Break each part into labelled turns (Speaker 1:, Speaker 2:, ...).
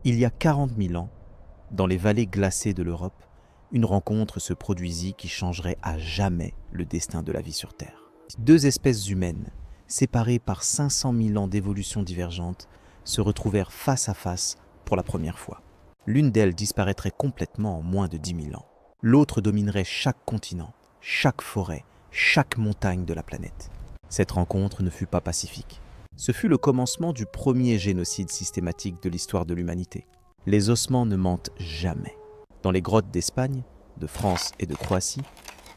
Speaker 1: Il y a 40 000 ans, dans les vallées glacées de l'Europe, une rencontre se produisit qui changerait à jamais le destin de la vie sur Terre. Deux espèces humaines, séparées par 500 000 ans d'évolution divergente, se retrouvèrent face à face pour la première fois. L'une d'elles disparaîtrait complètement en moins de 10 000 ans. L'autre dominerait chaque continent, chaque forêt, chaque montagne de la planète. Cette rencontre ne fut pas pacifique. Ce fut le commencement du premier génocide systématique de l'histoire de l'humanité. Les ossements ne mentent jamais. Dans les grottes d'Espagne, de France et de Croatie,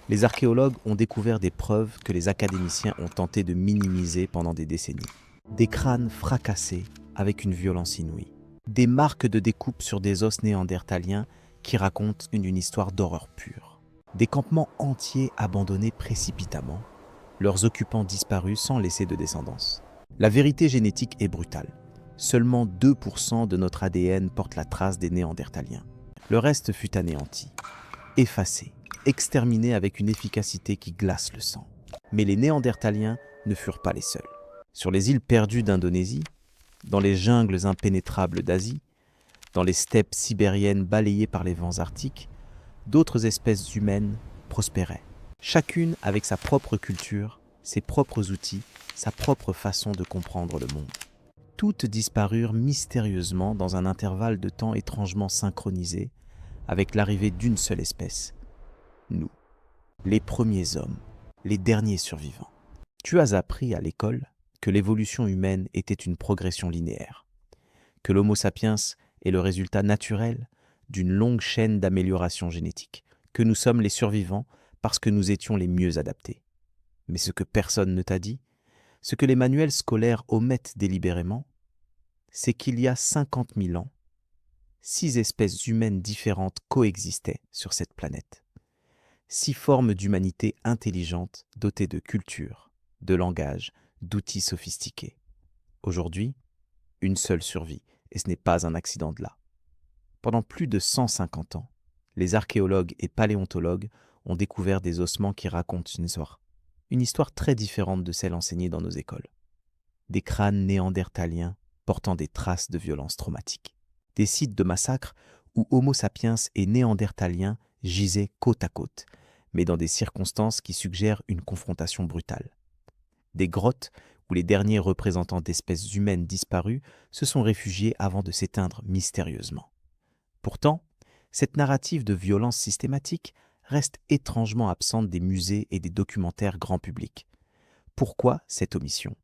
Speaker 1: les archéologues ont découvert des preuves que les académiciens ont tenté de minimiser pendant des décennies. Des crânes fracassés avec une violence inouïe. Des marques de découpe sur des os néandertaliens qui racontent une histoire d'horreur pure. Des campements entiers abandonnés précipitamment, leurs occupants disparus sans laisser de descendance. La vérité génétique est brutale. Seulement 2% de notre ADN porte la trace des Néandertaliens. Le reste fut anéanti, effacé, exterminé avec une efficacité qui glace le sang. Mais les Néandertaliens ne furent pas les seuls. Sur les îles perdues d'Indonésie, dans les jungles impénétrables d'Asie, dans les steppes sibériennes balayées par les vents arctiques, d'autres espèces humaines prospéraient. Chacune avec sa propre culture, ses propres outils, sa propre façon de comprendre le monde. Toutes disparurent mystérieusement dans un intervalle de temps étrangement synchronisé avec l'arrivée d'une seule espèce, nous, les premiers hommes, les derniers survivants. Tu as appris à l'école que l'évolution humaine était une progression linéaire, que l'Homo sapiens est le résultat naturel d'une longue chaîne d'amélioration génétique, que nous sommes les survivants parce que nous étions les mieux adaptés. Mais ce que personne ne t'a dit, ce que les manuels scolaires omettent délibérément, c'est qu'il y a 50 000 ans, 6 espèces humaines différentes coexistaient sur cette planète. 6 formes d'humanité intelligentes dotées de culture, de langage, d'outils sophistiqués. Aujourd'hui, une seule survit, et ce n'est pas un accident de là. Pendant plus de 150 ans, les archéologues et paléontologues ont découvert des ossements qui racontent une histoire très différente de celle enseignée dans nos écoles. Des crânes néandertaliens portant des traces de violences traumatiques. Des sites de massacres où Homo sapiens et Néandertaliens gisaient côte à côte, mais dans des circonstances qui suggèrent une confrontation brutale. Des grottes où les derniers représentants d'espèces humaines disparues se sont réfugiés avant de s'éteindre mystérieusement. Pourtant, cette narrative de violence systématique reste étrangement absente des musées et des documentaires grand public. Pourquoi cette omission ?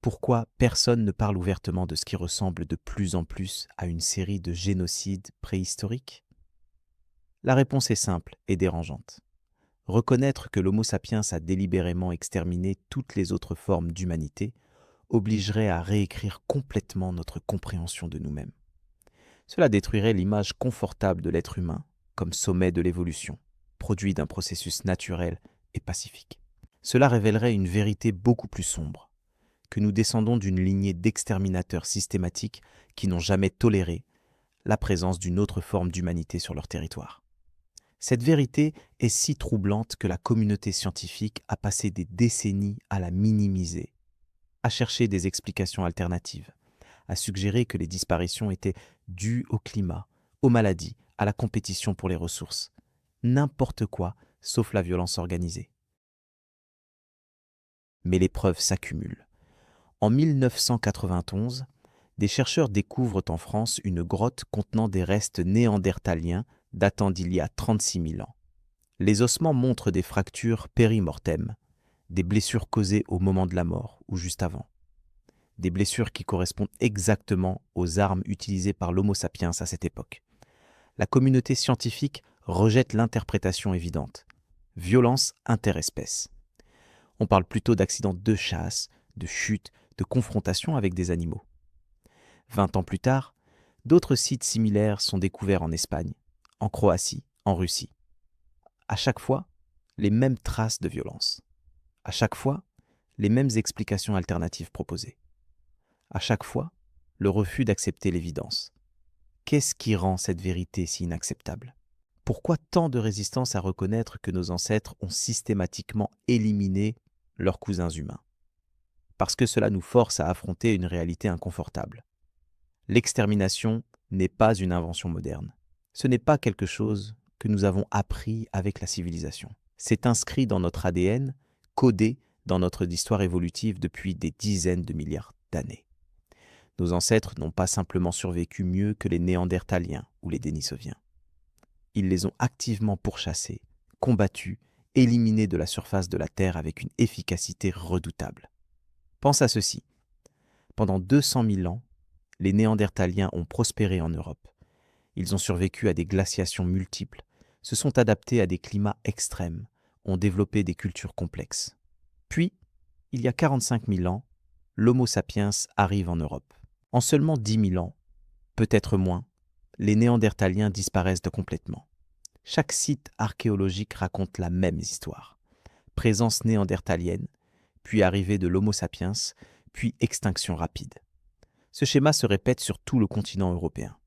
Speaker 1: Pourquoi personne ne parle ouvertement de ce qui ressemble de plus en plus à une série de génocides préhistoriques ? La réponse est simple et dérangeante. Reconnaître que l'Homo sapiens a délibérément exterminé toutes les autres formes d'humanité obligerait à réécrire complètement notre compréhension de nous-mêmes. Cela détruirait l'image confortable de l'être humain comme sommet de l'évolution, produit d'un processus naturel et pacifique. Cela révélerait une vérité beaucoup plus sombre, que nous descendons d'une lignée d'exterminateurs systématiques qui n'ont jamais toléré la présence d'une autre forme d'humanité sur leur territoire. Cette vérité est si troublante que la communauté scientifique a passé des décennies à la minimiser, à chercher des explications alternatives, à suggérer que les disparitions étaient dues au climat, aux maladies, à la compétition pour les ressources. N'importe quoi, sauf la violence organisée. Mais les preuves s'accumulent. En 1991, des chercheurs découvrent en France une grotte contenant des restes néandertaliens datant d'il y a 36 000 ans. Les ossements montrent des fractures péri-mortem, des blessures causées au moment de la mort ou juste avant. Des blessures qui correspondent exactement aux armes utilisées par l'Homo sapiens à cette époque. La communauté scientifique rejette l'interprétation évidente. Violence interespèces. On parle plutôt d'accidents de chasse, de chute, de confrontation avec des animaux. 20 ans plus tard, d'autres sites similaires sont découverts en Espagne, en Croatie, en Russie. À chaque fois, les mêmes traces de violence. À chaque fois, les mêmes explications alternatives proposées. À chaque fois, le refus d'accepter l'évidence. Qu'est-ce qui rend cette vérité si inacceptable ? Pourquoi tant de résistance à reconnaître que nos ancêtres ont systématiquement éliminé leurs cousins humains ? Parce que cela nous force à affronter une réalité inconfortable. L'extermination n'est pas une invention moderne. Ce n'est pas quelque chose que nous avons appris avec la civilisation. C'est inscrit dans notre ADN, codé dans notre histoire évolutive depuis des dizaines de milliards d'années. Nos ancêtres n'ont pas simplement survécu mieux que les Néandertaliens ou les Dénisoviens. Ils les ont activement pourchassés, combattus, éliminés de la surface de la Terre avec une efficacité redoutable. Pense à ceci. Pendant 200 000 ans, les Néandertaliens ont prospéré en Europe. Ils ont survécu à des glaciations multiples, se sont adaptés à des climats extrêmes, ont développé des cultures complexes. Puis, il y a 45 000 ans, l'Homo sapiens arrive en Europe. En seulement 10 000 ans, peut-être moins, les Néandertaliens disparaissent complètement. Chaque site archéologique raconte la même histoire. Présence néandertalienne, puis arrivée de l'Homo sapiens, puis extinction rapide. Ce schéma se répète sur tout le continent européen.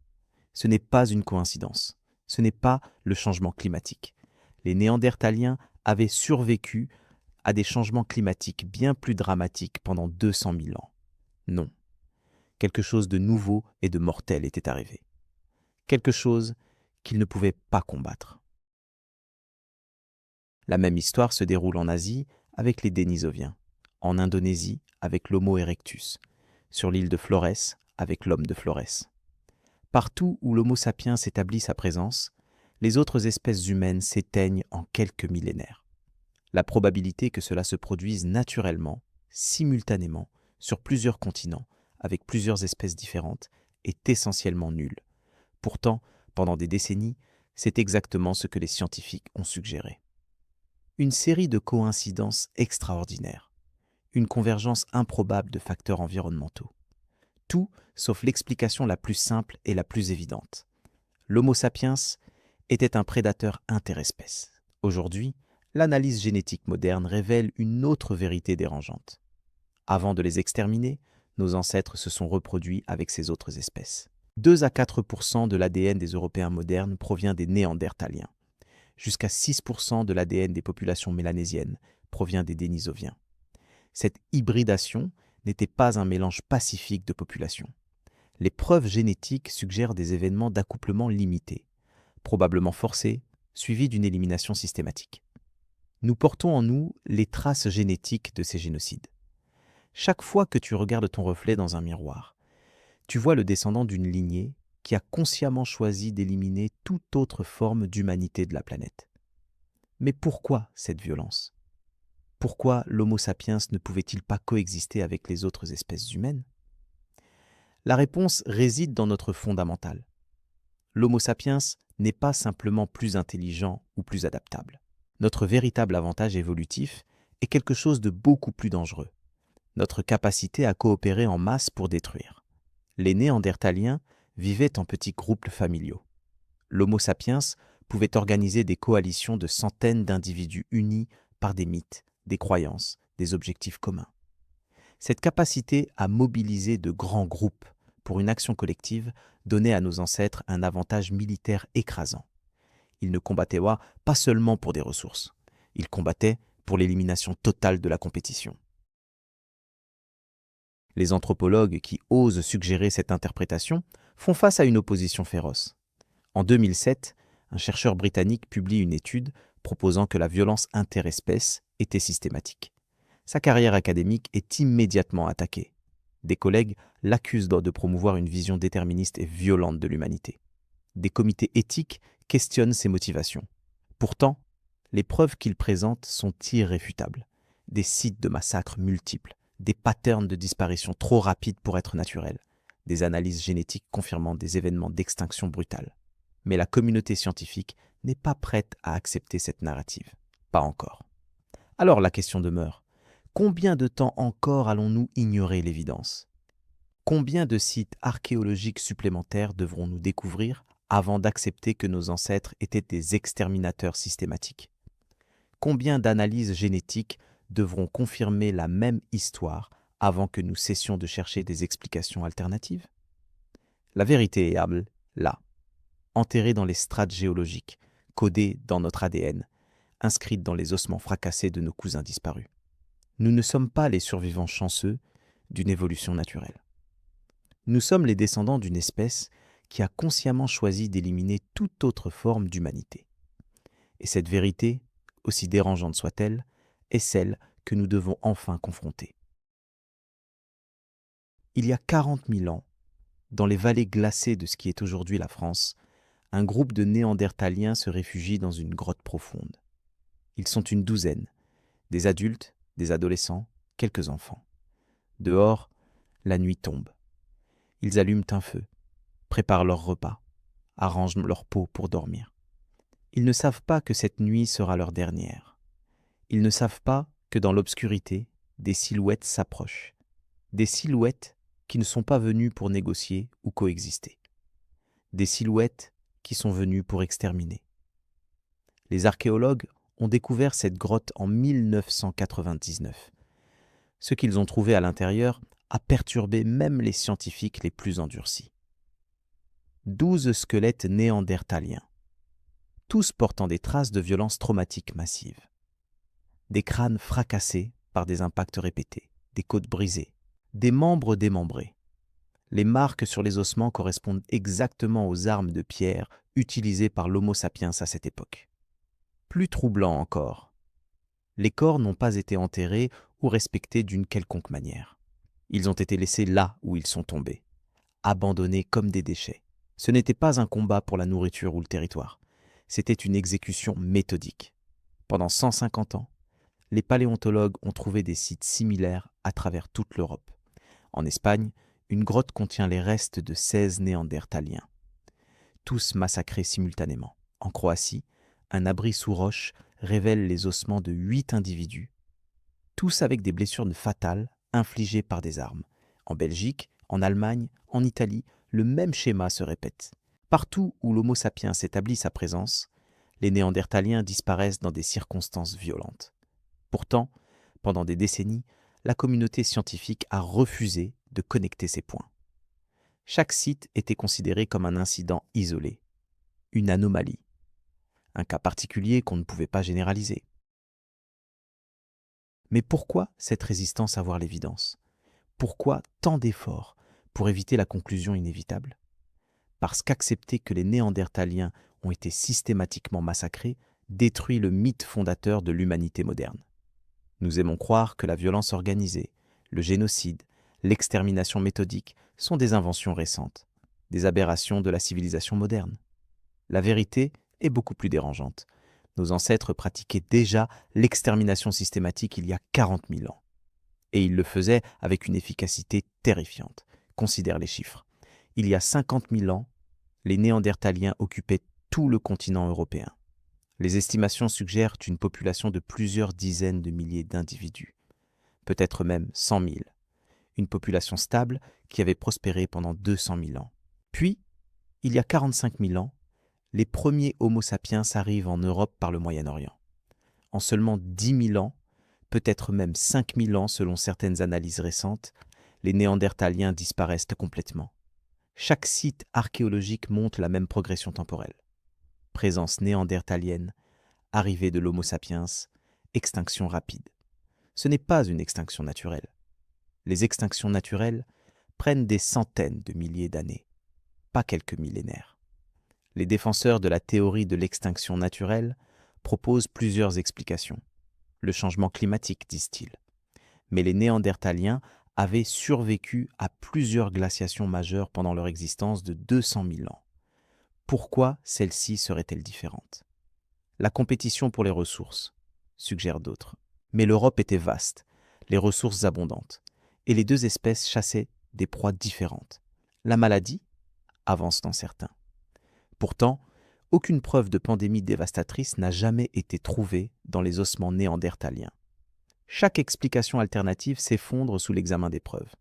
Speaker 1: Ce n'est pas une coïncidence. Ce n'est pas le changement climatique. Les Néandertaliens avaient survécu à des changements climatiques bien plus dramatiques pendant 200 000 ans. Non. Quelque chose de nouveau et de mortel était arrivé. Quelque chose qu'ils ne pouvaient pas combattre. La même histoire se déroule en Asie avec les Dénisoviens, en Indonésie avec l'Homo erectus, sur l'île de Flores avec l'homme de Flores. Partout où l'Homo sapiens établit sa présence, les autres espèces humaines s'éteignent en quelques millénaires. La probabilité que cela se produise naturellement, simultanément, sur plusieurs continents, avec plusieurs espèces différentes, est essentiellement nulle. Pourtant, pendant des décennies, c'est exactement ce que les scientifiques ont suggéré. Une série de coïncidences extraordinaires, une convergence improbable de facteurs environnementaux. Tout sauf l'explication la plus simple et la plus évidente. L'Homo sapiens était un prédateur interespèce. Aujourd'hui, l'analyse génétique moderne révèle une autre vérité dérangeante. Avant de les exterminer, nos ancêtres se sont reproduits avec ces autres espèces. 2 à 4% de l'ADN des Européens modernes provient des Néandertaliens. Jusqu'à 6% de l'ADN des populations mélanésiennes provient des Dénisoviens. Cette hybridation n'était pas un mélange pacifique de populations. Les preuves génétiques suggèrent des événements d'accouplement limités, probablement forcés, suivis d'une élimination systématique. Nous portons en nous les traces génétiques de ces génocides. Chaque fois que tu regardes ton reflet dans un miroir, tu vois le descendant d'une lignée qui a consciemment choisi d'éliminer toute autre forme d'humanité de la planète. Mais pourquoi cette violence ? Pourquoi l'Homo sapiens ne pouvait-il pas coexister avec les autres espèces humaines ? La réponse réside dans notre fondamental. L'Homo sapiens n'est pas simplement plus intelligent ou plus adaptable. Notre véritable avantage évolutif est quelque chose de beaucoup plus dangereux. Notre capacité à coopérer en masse pour détruire. Les Néandertaliens vivaient en petits groupes familiaux. L'Homo sapiens pouvait organiser des coalitions de centaines d'individus unis par des mythes, des croyances, des objectifs communs. Cette capacité à mobiliser de grands groupes pour une action collective donnait à nos ancêtres un avantage militaire écrasant. Ils ne combattaient pas seulement pour des ressources, ils combattaient pour l'élimination totale de la compétition. Les anthropologues qui osent suggérer cette interprétation font face à une opposition féroce. En 2007, un chercheur britannique publie une étude proposant que la violence interespèce était systématique. Sa carrière académique est immédiatement attaquée. Des collègues l'accusent de promouvoir une vision déterministe et violente de l'humanité. Des comités éthiques questionnent ses motivations. Pourtant, les preuves qu'il présente sont irréfutables. Des sites de massacres multiples, des patterns de disparition trop rapides pour être naturels, des analyses génétiques confirmant des événements d'extinction brutale. Mais la communauté scientifique n'est pas prête à accepter cette narrative. Pas encore. Alors la question demeure. Combien de temps encore allons-nous ignorer l'évidence ? Combien de sites archéologiques supplémentaires devrons-nous découvrir avant d'accepter que nos ancêtres étaient des exterminateurs systématiques ? Combien d'analyses génétiques devront confirmer la même histoire avant que nous cessions de chercher des explications alternatives ? La vérité est là, enterrée dans les strates géologiques, codée dans notre ADN, inscrite dans les ossements fracassés de nos cousins disparus. Nous ne sommes pas les survivants chanceux d'une évolution naturelle. Nous sommes les descendants d'une espèce qui a consciemment choisi d'éliminer toute autre forme d'humanité. Et cette vérité, aussi dérangeante soit-elle, est celle que nous devons enfin confronter. Il y a 40 000 ans, dans les vallées glacées de ce qui est aujourd'hui la France, un groupe de Néandertaliens se réfugie dans une grotte profonde. Ils sont une douzaine, des adultes, des adolescents, quelques enfants. Dehors, la nuit tombe. Ils allument un feu, préparent leur repas, arrangent leur peau pour dormir. Ils ne savent pas que cette nuit sera leur dernière. Ils ne savent pas que dans l'obscurité, des silhouettes s'approchent. Des silhouettes qui ne sont pas venues pour négocier ou coexister. Des silhouettes qui sont venues pour exterminer. Les archéologues ont découvert cette grotte en 1999. Ce qu'ils ont trouvé à l'intérieur a perturbé même les scientifiques les plus endurcis. 12 squelettes néandertaliens, tous portant des traces de violences traumatiques massives. Des crânes fracassés par des impacts répétés, des côtes brisées, des membres démembrés. Les marques sur les ossements correspondent exactement aux armes de pierre utilisées par l'Homo sapiens à cette époque. Plus troublant encore, les corps n'ont pas été enterrés ou respectés d'une quelconque manière. Ils ont été laissés là où ils sont tombés, abandonnés comme des déchets. Ce n'était pas un combat pour la nourriture ou le territoire, c'était une exécution méthodique. Pendant 150 ans, les paléontologues ont trouvé des sites similaires à travers toute l'Europe. En Espagne, une grotte contient les restes de 16 néandertaliens, tous massacrés simultanément. En Croatie, un abri sous roche révèle les ossements de 8 individus, tous avec des blessures fatales infligées par des armes. En Belgique, en Allemagne, en Italie, le même schéma se répète. Partout où l'Homo sapiens établit sa présence, les néandertaliens disparaissent dans des circonstances violentes. Pourtant, pendant des décennies, la communauté scientifique a refusé de connecter ces points. Chaque site était considéré comme un incident isolé, une anomalie, un cas particulier qu'on ne pouvait pas généraliser. Mais pourquoi cette résistance à voir l'évidence ? Pourquoi tant d'efforts pour éviter la conclusion inévitable ? Parce qu'accepter que les Néandertaliens ont été systématiquement massacrés détruit le mythe fondateur de l'humanité moderne. Nous aimons croire que la violence organisée, le génocide, l'extermination méthodique sont des inventions récentes, des aberrations de la civilisation moderne. La vérité est beaucoup plus dérangeante. Nos ancêtres pratiquaient déjà l'extermination systématique il y a 40 000 ans. Et ils le faisaient avec une efficacité terrifiante. Considère les chiffres. Il y a 50 000 ans, les Néandertaliens occupaient tout le continent européen. Les estimations suggèrent une population de plusieurs dizaines de milliers d'individus, peut-être même 100 000. Une population stable qui avait prospéré pendant 200 000 ans. Puis, il y a 45 000 ans, les premiers Homo sapiens arrivent en Europe par le Moyen-Orient. En seulement 10 000 ans, peut-être même 5 000 ans selon certaines analyses récentes, les Néandertaliens disparaissent complètement. Chaque site archéologique montre la même progression temporelle. Présence néandertalienne, arrivée de l'Homo sapiens, extinction rapide. Ce n'est pas une extinction naturelle. Les extinctions naturelles prennent des centaines de milliers d'années, pas quelques millénaires. Les défenseurs de la théorie de l'extinction naturelle proposent plusieurs explications. Le changement climatique, disent-ils. Mais les Néandertaliens avaient survécu à plusieurs glaciations majeures pendant leur existence de 200 000 ans. Pourquoi celle-ci serait-elle différente ? La compétition pour les ressources, suggèrent d'autres. Mais l'Europe était vaste, les ressources abondantes, et les deux espèces chassaient des proies différentes. La maladie, avancent certains. Pourtant, aucune preuve de pandémie dévastatrice n'a jamais été trouvée dans les ossements néandertaliens. Chaque explication alternative s'effondre sous l'examen des preuves.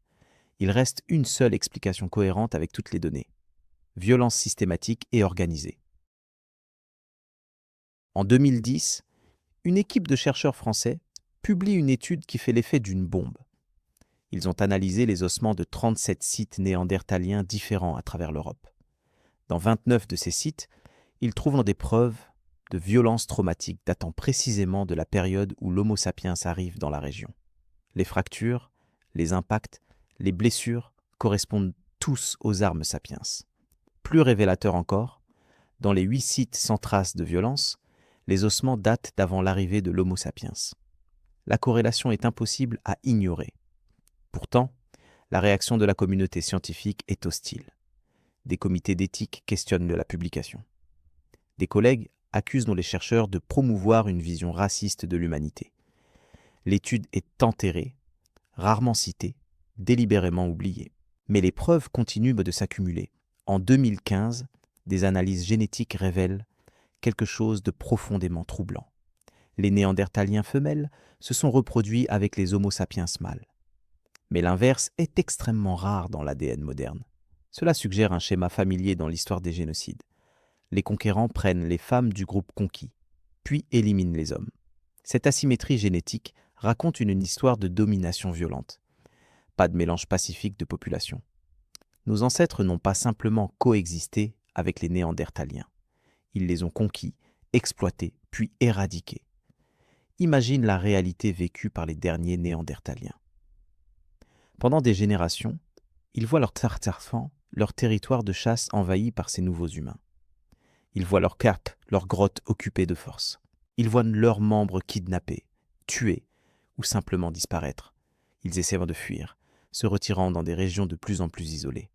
Speaker 1: Il reste une seule explication cohérente avec toutes les données. Violence systématique et organisée. En 2010, une équipe de chercheurs français publie une étude qui fait l'effet d'une bombe. Ils ont analysé les ossements de 37 sites néandertaliens différents à travers l'Europe. Dans 29 de ces sites, ils trouvent des preuves de violences traumatiques datant précisément de la période où l'Homo sapiens arrive dans la région. Les fractures, les impacts, les blessures correspondent tous aux armes sapiens. Plus révélateur encore, dans les 8 sites sans traces de violence, les ossements datent d'avant l'arrivée de l'Homo sapiens. La corrélation est impossible à ignorer. Pourtant, la réaction de la communauté scientifique est hostile. Des comités d'éthique questionnent la publication. Des collègues accusent les chercheurs de promouvoir une vision raciste de l'humanité. L'étude est enterrée, rarement citée, délibérément oubliée. Mais les preuves continuent de s'accumuler. En 2015, des analyses génétiques révèlent quelque chose de profondément troublant. Les néandertaliens femelles se sont reproduits avec les Homo sapiens mâles. Mais l'inverse est extrêmement rare dans l'ADN moderne. Cela suggère un schéma familier dans l'histoire des génocides. Les conquérants prennent les femmes du groupe conquis, puis éliminent les hommes. Cette asymétrie génétique raconte une histoire de domination violente. Pas de mélange pacifique de population. Nos ancêtres n'ont pas simplement coexisté avec les néandertaliens. Ils les ont conquis, exploités, puis éradiqués. Imagine la réalité vécue par les derniers néandertaliens. Pendant des générations, ils voient leurs enfants, leur territoire de chasse envahi par ces nouveaux humains. Ils voient leurs carpes, leurs grottes occupées de force. Ils voient leurs membres kidnappés, tués ou simplement disparaître. Ils essaient de fuir, se retirant dans des régions de plus en plus isolées.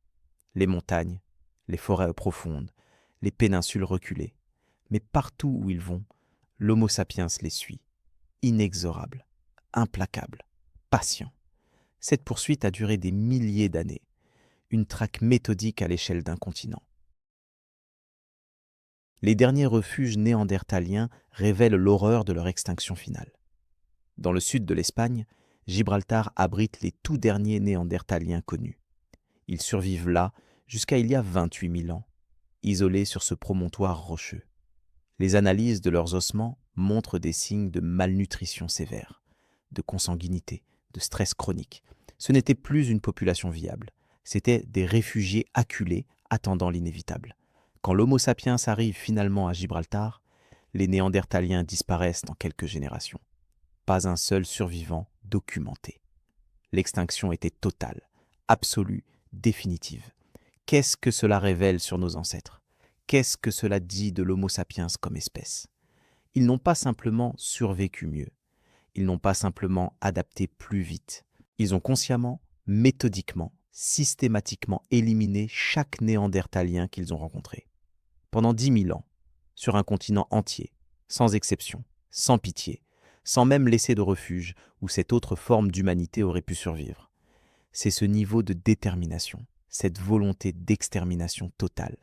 Speaker 1: Les montagnes, les forêts profondes, les péninsules reculées. Mais partout où ils vont, l'Homo sapiens les suit, inexorable, implacable, patient. Cette poursuite a duré des milliers d'années, une traque méthodique à l'échelle d'un continent. Les derniers refuges néandertaliens révèlent l'horreur de leur extinction finale. Dans le sud de l'Espagne, Gibraltar abrite les tout derniers néandertaliens connus. Ils survivent là jusqu'à il y a 28 000 ans, isolés sur ce promontoire rocheux. Les analyses de leurs ossements montrent des signes de malnutrition sévère, de consanguinité, de stress chronique. Ce n'était plus une population viable, c'étaient des réfugiés acculés attendant l'inévitable. Quand l'Homo sapiens arrive finalement à Gibraltar, les néandertaliens disparaissent dans quelques générations. Pas un seul survivant documenté. L'extinction était totale, absolue, définitive. Qu'est-ce que cela révèle sur nos ancêtres? Qu'est-ce que cela dit de l'Homo sapiens comme espèce? Ils n'ont pas simplement survécu mieux. Ils n'ont pas simplement adapté plus vite. Ils ont consciemment, méthodiquement, systématiquement éliminé chaque néandertalien qu'ils ont rencontré. Pendant 10 000 ans, sur un continent entier, sans exception, sans pitié, sans même laisser de refuge où cette autre forme d'humanité aurait pu survivre. C'est ce niveau de détermination, cette volonté d'extermination totale,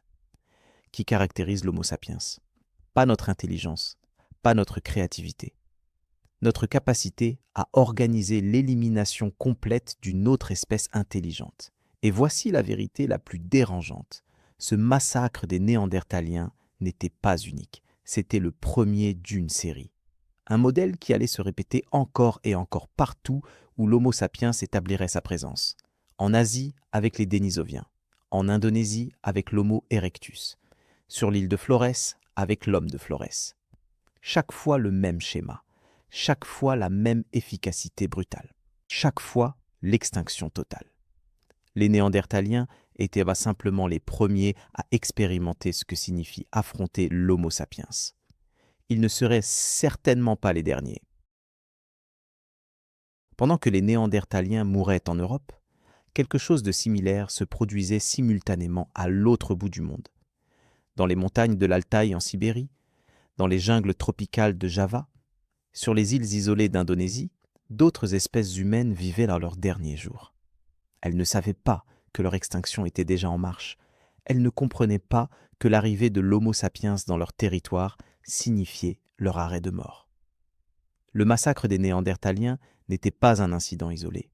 Speaker 1: qui caractérise l'Homo sapiens. Pas notre intelligence, pas notre créativité. Notre capacité à organiser l'élimination complète d'une autre espèce intelligente. Et voici la vérité la plus dérangeante. Ce massacre des Néandertaliens n'était pas unique. C'était le premier d'une série. Un modèle qui allait se répéter encore et encore partout où l'Homo sapiens établirait sa présence. En Asie avec les Dénisoviens, en Indonésie avec l'Homo erectus, sur l'île de Flores avec l'homme de Flores. Chaque fois le même schéma, chaque fois la même efficacité brutale, chaque fois l'extinction totale. Les Néandertaliens étaient simplement les premiers à expérimenter ce que signifie affronter l'Homo sapiens. Ils ne seraient certainement pas les derniers. Pendant que les Néandertaliens mouraient en Europe, quelque chose de similaire se produisait simultanément à l'autre bout du monde. Dans les montagnes de l'Altaï en Sibérie, dans les jungles tropicales de Java, sur les îles isolées d'Indonésie, d'autres espèces humaines vivaient dans leurs derniers jours. Elles ne savaient pas que leur extinction était déjà en marche. Elles ne comprenaient pas que l'arrivée de l'Homo sapiens dans leur territoire signifiait leur arrêt de mort. Le massacre des Néandertaliens n'était pas un incident isolé.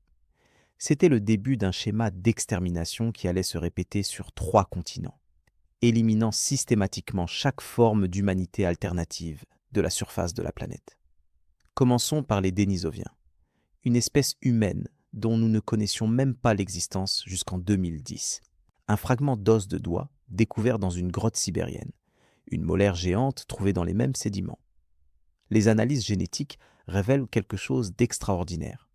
Speaker 1: C'était le début d'un schéma d'extermination qui allait se répéter sur 3 continents, éliminant systématiquement chaque forme d'humanité alternative de la surface de la planète. Commençons par les Dénisoviens, une espèce humaine dont nous ne connaissions même pas l'existence jusqu'en 2010. Un fragment d'os de doigt découvert dans une grotte sibérienne, une molaire géante trouvée dans les mêmes sédiments. Les analyses génétiques révèlent quelque chose d'extraordinaire.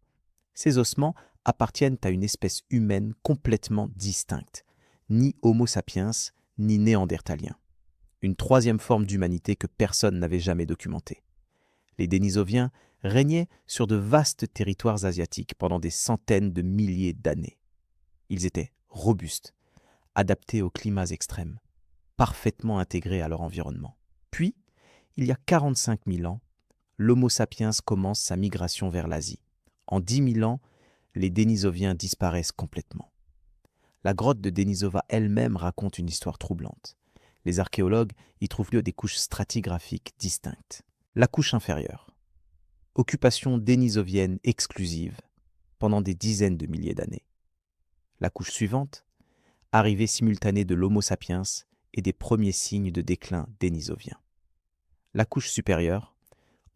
Speaker 1: Ces ossements appartiennent à une espèce humaine complètement distincte, ni Homo sapiens, ni néandertaliens. Une troisième forme d'humanité que personne n'avait jamais documentée. Les Dénisoviens régnaient sur de vastes territoires asiatiques pendant des centaines de milliers d'années. Ils étaient robustes, adaptés aux climats extrêmes, parfaitement intégrés à leur environnement. Puis, il y a 45 000 ans, l'Homo sapiens commence sa migration vers l'Asie. En 10 000 ans, les Dénisoviens disparaissent complètement. La grotte de Denisova elle-même raconte une histoire troublante. Les archéologues y trouvent des couches stratigraphiques distinctes. La couche inférieure. Occupation dénisovienne exclusive pendant des dizaines de milliers d'années. La couche suivante. Arrivée simultanée de l'Homo sapiens et des premiers signes de déclin dénisovien. La couche supérieure.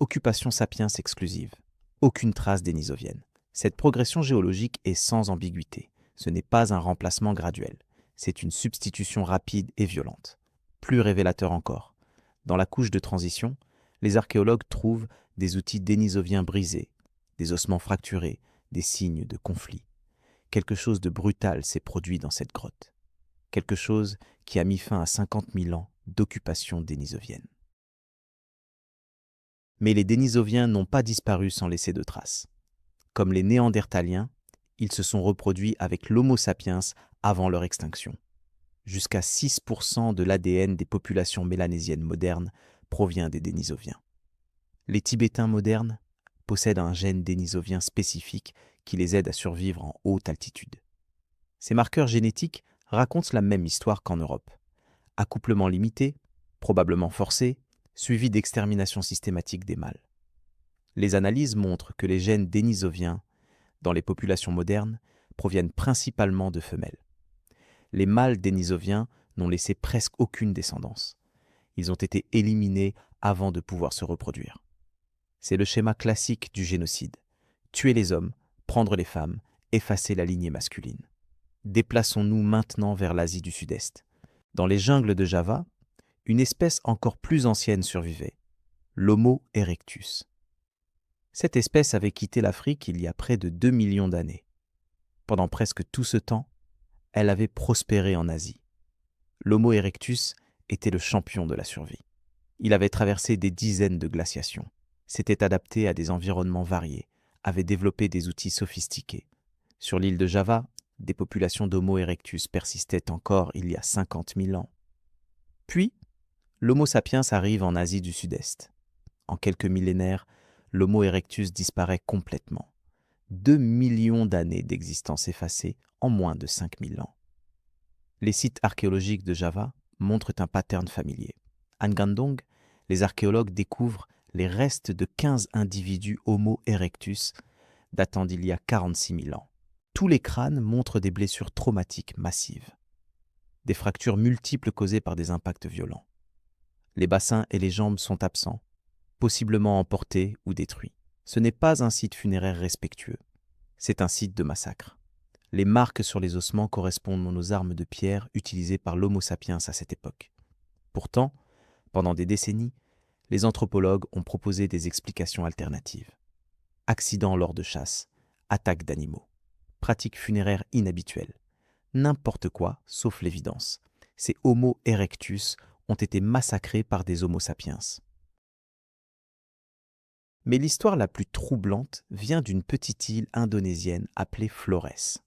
Speaker 1: Occupation sapiens exclusive. Aucune trace dénisovienne. Cette progression géologique est sans ambiguïté. Ce n'est pas un remplacement graduel. C'est une substitution rapide et violente. Plus révélateur encore. Dans la couche de transition, les archéologues trouvent des outils dénisoviens brisés, des ossements fracturés, des signes de conflit. Quelque chose de brutal s'est produit dans cette grotte. Quelque chose qui a mis fin à 50 000 ans d'occupation dénisovienne. Mais les Dénisoviens n'ont pas disparu sans laisser de traces. Comme les Néandertaliens, ils se sont reproduits avec l'Homo sapiens avant leur extinction. Jusqu'à 6% de l'ADN des populations mélanésiennes modernes provient des Dénisoviens. Les Tibétains modernes possèdent un gène dénisovien spécifique qui les aide à survivre en haute altitude. Ces marqueurs génétiques racontent la même histoire qu'en Europe. Accouplement limité, probablement forcé, suivi d'extermination systématique des mâles. Les analyses montrent que les gènes dénisoviens, dans les populations modernes, proviennent principalement de femelles. Les mâles dénisoviens n'ont laissé presque aucune descendance. Ils ont été éliminés avant de pouvoir se reproduire. C'est le schéma classique du génocide. Tuer les hommes, prendre les femmes, effacer la lignée masculine. Déplaçons-nous maintenant vers l'Asie du Sud-Est. Dans les jungles de Java, une espèce encore plus ancienne survivait, l'Homo erectus. Cette espèce avait quitté l'Afrique il y a près de 2 millions d'années. Pendant presque tout ce temps, elle avait prospéré en Asie. L'Homo erectus était le champion de la survie. Il avait traversé des dizaines de glaciations, s'était adapté à des environnements variés, avait développé des outils sophistiqués. Sur l'île de Java, des populations d'Homo erectus persistaient encore il y a 50 000 ans. Puis, l'Homo sapiens arrive en Asie du Sud-Est. En quelques millénaires, l'Homo erectus disparaît complètement. 2 millions d'années d'existence effacées en moins de 5 000 ans. Les sites archéologiques de Java montrent un pattern familier. À Ngandong, les archéologues découvrent les restes de 15 individus Homo erectus datant d'il y a 46 000 ans. Tous les crânes montrent des blessures traumatiques massives, des fractures multiples causées par des impacts violents. Les bassins et les jambes sont absents, possiblement emportés ou détruits. Ce n'est pas un site funéraire respectueux, c'est un site de massacre. Les marques sur les ossements correspondent aux armes de pierre utilisées par l'Homo sapiens à cette époque. Pourtant, pendant des décennies, les anthropologues ont proposé des explications alternatives. Accidents lors de chasse, attaques d'animaux, pratiques funéraires inhabituelles. N'importe quoi, sauf l'évidence. Ces Homo erectus ont été massacrés par des Homo sapiens. Mais l'histoire la plus troublante vient d'une petite île indonésienne appelée Flores.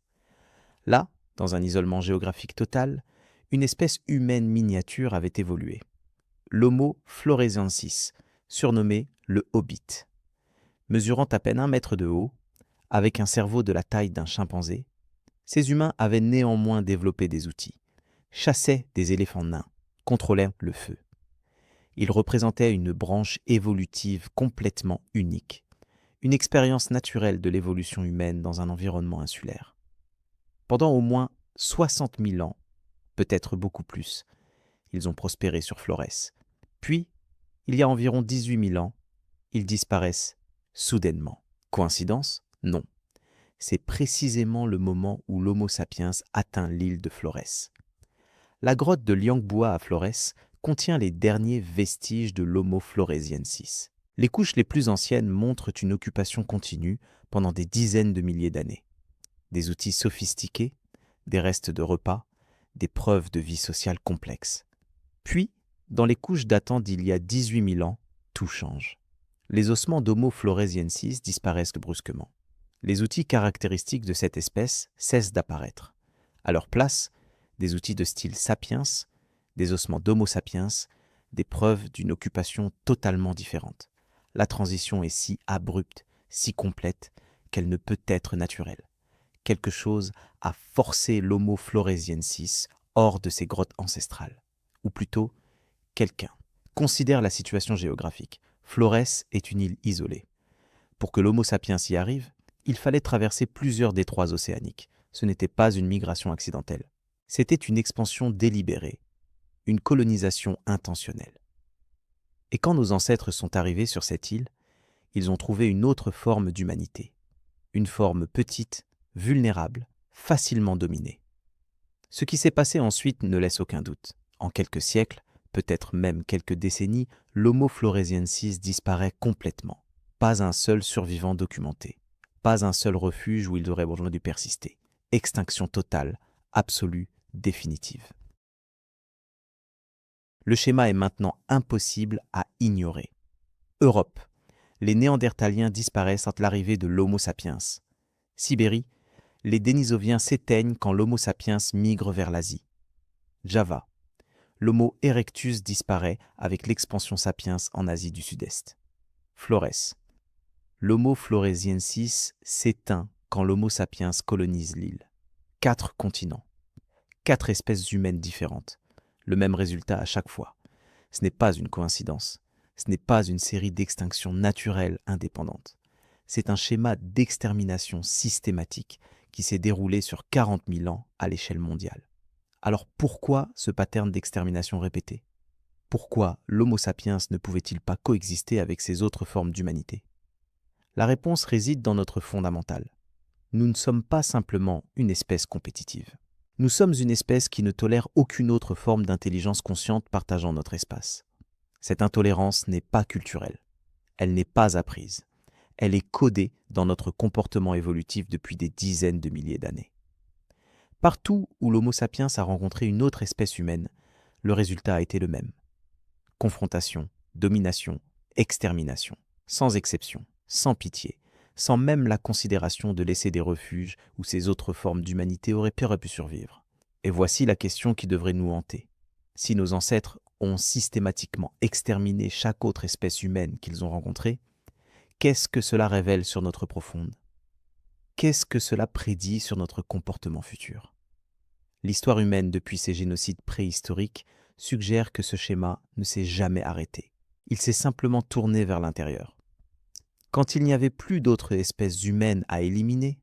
Speaker 1: Là, dans un isolement géographique total, une espèce humaine miniature avait évolué. L'Homo floresiensis, surnommé le Hobbit. Mesurant à peine 1 mètre de haut, avec un cerveau de la taille d'un chimpanzé, ces humains avaient néanmoins développé des outils, chassaient des éléphants nains, contrôlaient le feu. Ils représentaient une branche évolutive complètement unique, une expérience naturelle de l'évolution humaine dans un environnement insulaire. Pendant au moins 60 000 ans, peut-être beaucoup plus, ils ont prospéré sur Flores. Puis, il y a environ 18 000 ans, ils disparaissent soudainement. Coïncidence? Non. C'est précisément le moment où l'Homo sapiens atteint l'île de Flores. La grotte de Liangbua à Flores contient les derniers vestiges de l'Homo floresiensis. Les couches les plus anciennes montrent une occupation continue pendant des dizaines de milliers d'années. Des outils sophistiqués, des restes de repas, des preuves de vie sociale complexes. Puis, dans les couches datant d'il y a 18 000 ans, tout change. Les ossements d'Homo floresiensis disparaissent brusquement. Les outils caractéristiques de cette espèce cessent d'apparaître. À leur place, des outils de style sapiens, des ossements d'Homo sapiens, des preuves d'une occupation totalement différente. La transition est si abrupte, si complète, qu'elle ne peut être naturelle. Quelque chose a forcé l'Homo floresiensis hors de ses grottes ancestrales. Ou plutôt, quelqu'un. Considère la situation géographique. Florès est une île isolée. Pour que l'Homo sapiens y arrive, il fallait traverser plusieurs détroits océaniques. Ce n'était pas une migration accidentelle. C'était une expansion délibérée, une colonisation intentionnelle. Et quand nos ancêtres sont arrivés sur cette île, ils ont trouvé une autre forme d'humanité. Une forme petite, vulnérable, facilement dominée. Ce qui s'est passé ensuite ne laisse aucun doute. En quelques siècles, peut-être même quelques décennies, l'Homo floresiensis disparaît complètement. Pas un seul survivant documenté. Pas un seul refuge où il aurait besoin de persister. Extinction totale, absolue, définitive. Le schéma est maintenant impossible à ignorer. Europe. Les Néandertaliens disparaissent entre l'arrivée de l'Homo sapiens. Sibérie. Les Denisoviens s'éteignent quand l'Homo sapiens migre vers l'Asie. Java. L'Homo erectus disparaît avec l'expansion sapiens en Asie du Sud-Est. Florès. L'Homo floresiensis s'éteint quand l'Homo sapiens colonise l'île. 4 continents. 4 espèces humaines différentes. Le même résultat à chaque fois. Ce n'est pas une coïncidence. Ce n'est pas une série d'extinctions naturelles indépendantes. C'est un schéma d'extermination systématique qui s'est déroulé sur 40 000 ans à l'échelle mondiale. Alors pourquoi ce pattern d'extermination répété? Pourquoi l'Homo sapiens ne pouvait-il pas coexister avec ces autres formes d'humanité? La réponse réside dans notre fondamental. Nous ne sommes pas simplement une espèce compétitive. Nous sommes une espèce qui ne tolère aucune autre forme d'intelligence consciente partageant notre espace. Cette intolérance n'est pas culturelle. Elle n'est pas apprise. Elle est codée dans notre comportement évolutif depuis des dizaines de milliers d'années. Partout où l'Homo sapiens a rencontré une autre espèce humaine, le résultat a été le même. Confrontation, domination, extermination, sans exception, sans pitié, sans même la considération de laisser des refuges où ces autres formes d'humanité auraient pu survivre. Et voici la question qui devrait nous hanter. Si nos ancêtres ont systématiquement exterminé chaque autre espèce humaine qu'ils ont rencontrée, qu'est-ce que cela révèle sur notre profonde? Qu'est-ce que cela prédit sur notre comportement futur? L'histoire humaine depuis ces génocides préhistoriques suggère que ce schéma ne s'est jamais arrêté. Il s'est simplement tourné vers l'intérieur. Quand il n'y avait plus d'autres espèces humaines à éliminer,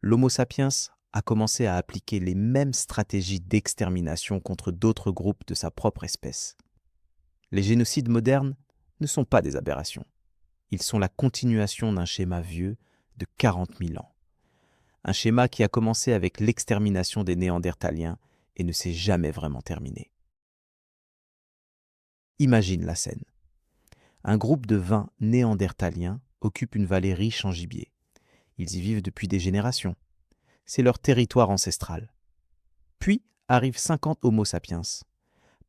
Speaker 1: l'Homo sapiens a commencé à appliquer les mêmes stratégies d'extermination contre d'autres groupes de sa propre espèce. Les génocides modernes ne sont pas des aberrations. Ils sont la continuation d'un schéma vieux de 40 000 ans. Un schéma qui a commencé avec l'extermination des Néandertaliens et ne s'est jamais vraiment terminé. Imagine la scène. Un groupe de 20 Néandertaliens occupe une vallée riche en gibier. Ils y vivent depuis des générations. C'est leur territoire ancestral. Puis arrivent 50 Homo sapiens.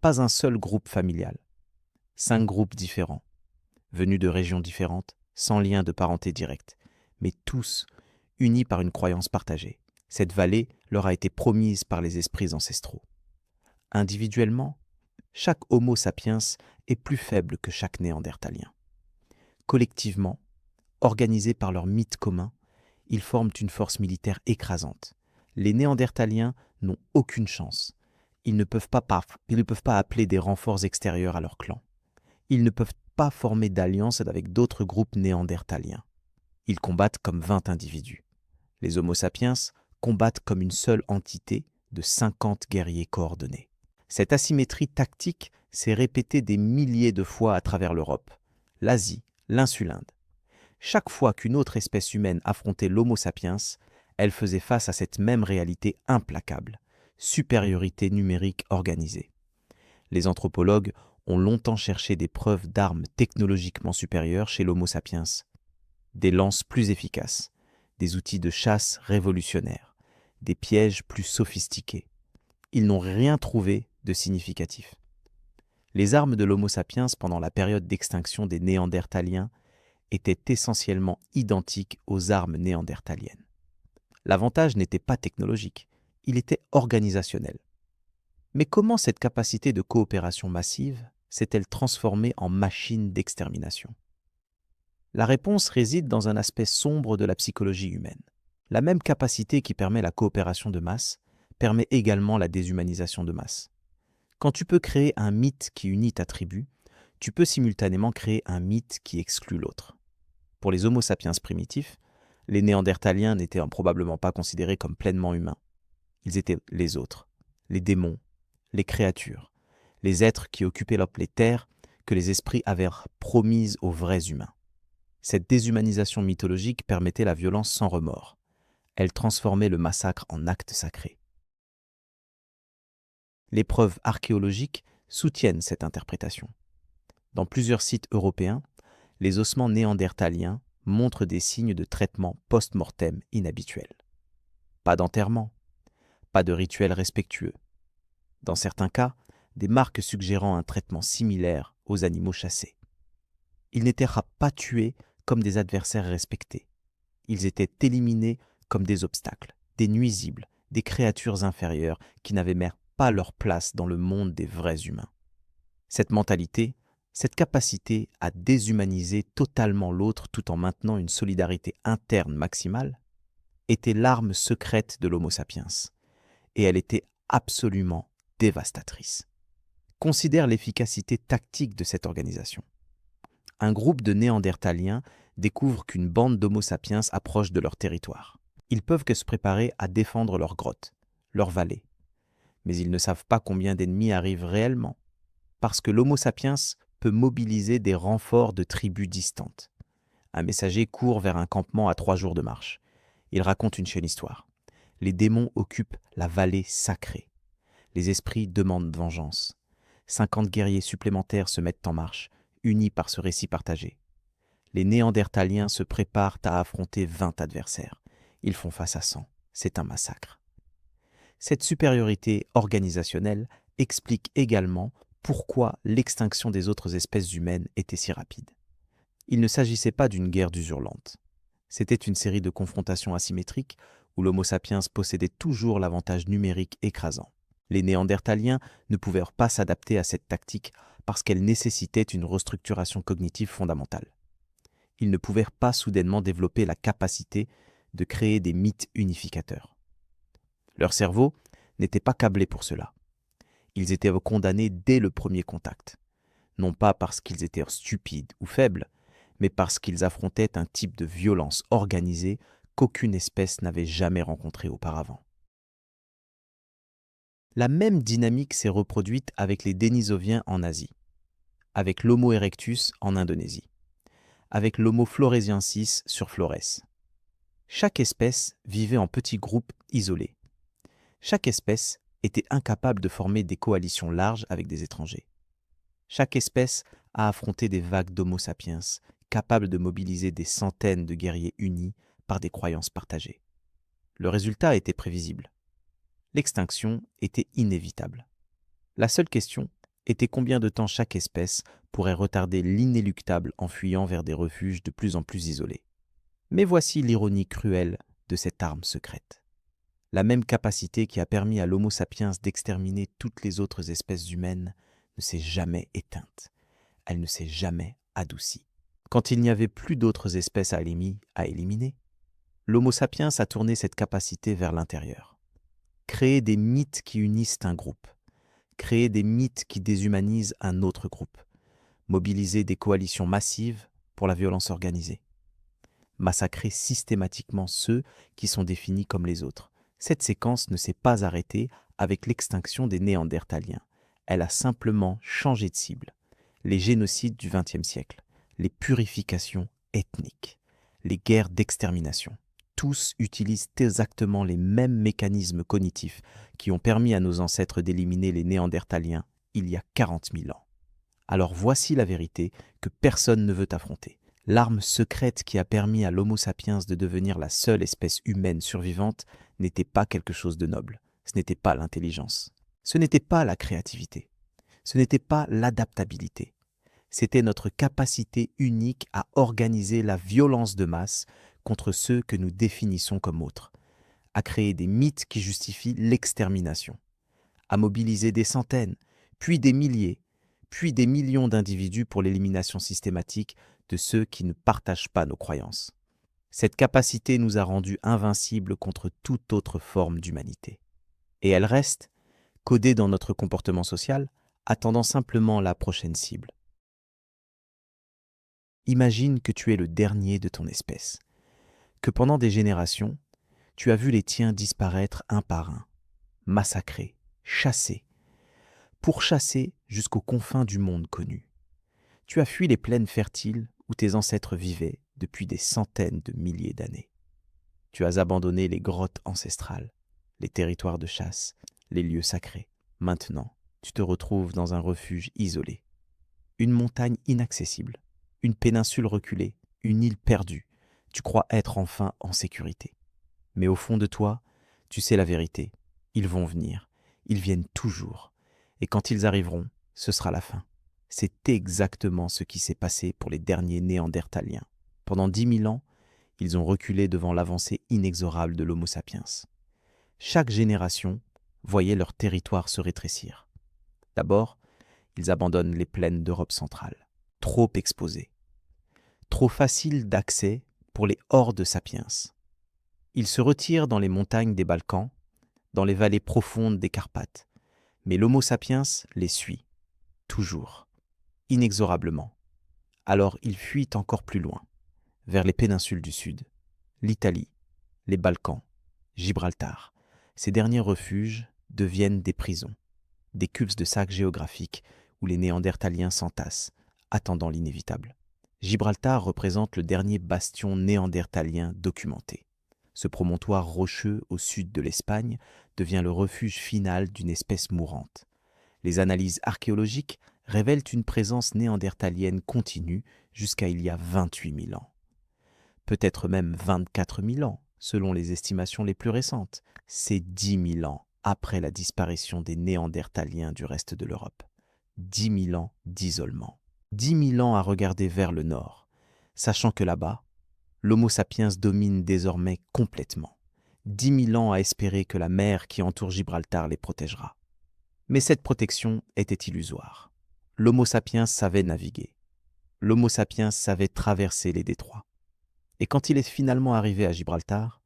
Speaker 1: Pas un seul groupe familial. 5 groupes différents, venus de régions différentes, sans lien de parenté direct, mais tous unis par une croyance partagée. Cette vallée leur a été promise par les esprits ancestraux. Individuellement, chaque Homo sapiens est plus faible que chaque Néandertalien. Collectivement, organisés par leur mythe commun, ils forment une force militaire écrasante. Les Néandertaliens n'ont aucune chance. Ils ne peuvent pas appeler des renforts extérieurs à leur clan. Ils ne peuvent pas former d'alliance avec d'autres groupes néandertaliens. Ils combattent comme 20 individus. Les Homo sapiens combattent comme une seule entité de 50 guerriers coordonnés. Cette asymétrie tactique s'est répétée des milliers de fois à travers l'Europe, l'Asie, l'insule Inde. Chaque fois qu'une autre espèce humaine affrontait l'Homo sapiens, elle faisait face à cette même réalité implacable, supériorité numérique organisée. Les anthropologues ont longtemps cherché des preuves d'armes technologiquement supérieures chez l'Homo sapiens. Des lances plus efficaces, des outils de chasse révolutionnaires, des pièges plus sophistiqués. ils n'ont rien trouvé de significatif. Les armes de l'Homo sapiens pendant la période d'extinction des Néandertaliens étaient essentiellement identiques aux armes néandertaliennes. L'avantage n'était pas technologique, il était organisationnel. Mais comment cette capacité de coopération massive s'est-elle transformée en machine d'extermination? La réponse réside dans un aspect sombre de la psychologie humaine. La même capacité qui permet la coopération de masse permet également la déshumanisation de masse. Quand tu peux créer un mythe qui unit ta tribu, tu peux simultanément créer un mythe qui exclut l'autre. Pour les Homo sapiens primitifs, les Néandertaliens n'étaient probablement pas considérés comme pleinement humains. Ils étaient les autres, les démons, les créatures, les êtres qui occupaient les terres que les esprits avaient promises aux vrais humains. Cette déshumanisation mythologique permettait la violence sans remords. Elle transformait le massacre en acte sacré. Les preuves archéologiques soutiennent cette interprétation. Dans plusieurs sites européens, les ossements néandertaliens montrent des signes de traitement post-mortem inhabituels. Pas d'enterrement, pas de rituel respectueux. Dans certains cas, des marques suggérant un traitement similaire aux animaux chassés. Ils n'étaient pas tués comme des adversaires respectés. Ils étaient éliminés comme des obstacles, des nuisibles, des créatures inférieures qui n'avaient même pas leur place dans le monde des vrais humains. Cette mentalité, cette capacité à déshumaniser totalement l'autre tout en maintenant une solidarité interne maximale, était l'arme secrète de l'Homo sapiens, et elle était absolument dévastatrice. Considère l'efficacité tactique de cette organisation. Un groupe de Néandertaliens découvre qu'une bande d'Homo sapiens approche de leur territoire. Ils peuvent que se préparer à défendre leur grotte, leur vallée. Mais ils ne savent pas combien d'ennemis arrivent réellement, parce que l'Homo sapiens peut mobiliser des renforts de tribus distantes. Un messager court vers un campement à 3 jours de marche. Il raconte une chaîne histoire. Les démons occupent la vallée sacrée. Les esprits demandent vengeance. 50 guerriers supplémentaires se mettent en marche, unis par ce récit partagé. Les Néandertaliens se préparent à affronter 20 adversaires. Ils font face à 100. C'est un massacre. Cette supériorité organisationnelle explique également pourquoi l'extinction des autres espèces humaines était si rapide. Il ne s'agissait pas d'une guerre d'usure lente. C'était une série de confrontations asymétriques où l'Homo sapiens possédait toujours l'avantage numérique écrasant. Les Néandertaliens ne pouvaient pas s'adapter à cette tactique parce qu'elle nécessitait une restructuration cognitive fondamentale. Ils ne pouvaient pas soudainement développer la capacité de créer des mythes unificateurs. Leur cerveau n'était pas câblé pour cela. Ils étaient condamnés dès le premier contact, non pas parce qu'ils étaient stupides ou faibles, mais parce qu'ils affrontaient un type de violence organisée qu'aucune espèce n'avait jamais rencontré auparavant. La même dynamique s'est reproduite avec les Dénisoviens en Asie, avec l'Homo erectus en Indonésie, avec l'Homo floresiensis sur Flores. Chaque espèce vivait en petits groupes isolés. Chaque espèce était incapable de former des coalitions larges avec des étrangers. Chaque espèce a affronté des vagues d'Homo sapiens, capables de mobiliser des centaines de guerriers unis par des croyances partagées. Le résultat était prévisible. L'extinction était inévitable. La seule question était combien de temps chaque espèce pourrait retarder l'inéluctable en fuyant vers des refuges de plus en plus isolés. Mais voici l'ironie cruelle de cette arme secrète. La même capacité qui a permis à l'Homo sapiens d'exterminer toutes les autres espèces humaines ne s'est jamais éteinte. Elle ne s'est jamais adoucie. Quand il n'y avait plus d'autres espèces à éliminer, l'Homo sapiens a tourné cette capacité vers l'intérieur. Créer des mythes qui unissent un groupe. Créer des mythes qui déshumanisent un autre groupe. Mobiliser des coalitions massives pour la violence organisée. Massacrer systématiquement ceux qui sont définis comme les autres. Cette séquence ne s'est pas arrêtée avec l'extinction des Néandertaliens. Elle a simplement changé de cible. Les génocides du XXe siècle, les purifications ethniques, les guerres d'extermination. Tous utilisent exactement les mêmes mécanismes cognitifs qui ont permis à nos ancêtres d'éliminer les Néandertaliens il y a 40 000 ans. Alors voici la vérité que personne ne veut affronter. L'arme secrète qui a permis à l'Homo sapiens de devenir la seule espèce humaine survivante n'était pas quelque chose de noble. Ce n'était pas l'intelligence. Ce n'était pas la créativité, ce n'était pas l'adaptabilité, c'était notre capacité unique à organiser la violence de masse contre ceux que nous définissons comme autres, à créer des mythes qui justifient l'extermination, à mobiliser des centaines, puis des milliers, puis des millions d'individus pour l'élimination systématique de ceux qui ne partagent pas nos croyances. Cette capacité nous a rendus invincibles contre toute autre forme d'humanité. Et elle reste, codée dans notre comportement social, attendant simplement la prochaine cible. Imagine que tu es le dernier de ton espèce, que pendant des générations, tu as vu les tiens disparaître un par un, massacrés, chassés, pourchassés jusqu'aux confins du monde connu. Tu as fui les plaines fertiles où tes ancêtres vivaient depuis des centaines de milliers d'années. Tu as abandonné les grottes ancestrales, les territoires de chasse, les lieux sacrés. Maintenant, tu te retrouves dans un refuge isolé. Une montagne inaccessible, une péninsule reculée, une île perdue. Tu crois être enfin en sécurité. Mais au fond de toi, tu sais la vérité. Ils vont venir. Ils viennent toujours. Et quand ils arriveront, ce sera la fin. C'est exactement ce qui s'est passé pour les derniers Néandertaliens. Pendant 10 000 ans, ils ont reculé devant l'avancée inexorable de l'Homo sapiens. Chaque génération voyait leur territoire se rétrécir. D'abord, ils abandonnent les plaines d'Europe centrale, trop exposées, trop faciles d'accès pour les hordes sapiens. Ils se retirent dans les montagnes des Balkans, dans les vallées profondes des Carpates, mais l'Homo sapiens les suit, toujours, inexorablement. Alors ils fuient encore plus loin, vers les péninsules du Sud, l'Italie, les Balkans, Gibraltar. Ces derniers refuges deviennent des prisons, des cul-de-sac géographiques où les Néandertaliens s'entassent, attendant l'inévitable. Gibraltar représente le dernier bastion néandertalien documenté. Ce promontoire rocheux au sud de l'Espagne devient le refuge final d'une espèce mourante. Les analyses archéologiques révèlent une présence néandertalienne continue jusqu'à il y a 28 000 ans. Peut-être même 24 000 ans, selon les estimations les plus récentes. C'est 10 000 ans après la disparition des Néandertaliens du reste de l'Europe. 10 000 ans d'isolement. 10 000 ans à regarder vers le nord, sachant que là-bas, l'Homo sapiens domine désormais complètement. 10 000 ans à espérer que la mer qui entoure Gibraltar les protégera. Mais cette protection était illusoire. L'Homo sapiens savait naviguer. L'Homo sapiens savait traverser les détroits. Et quand il est finalement arrivé à Gibraltar,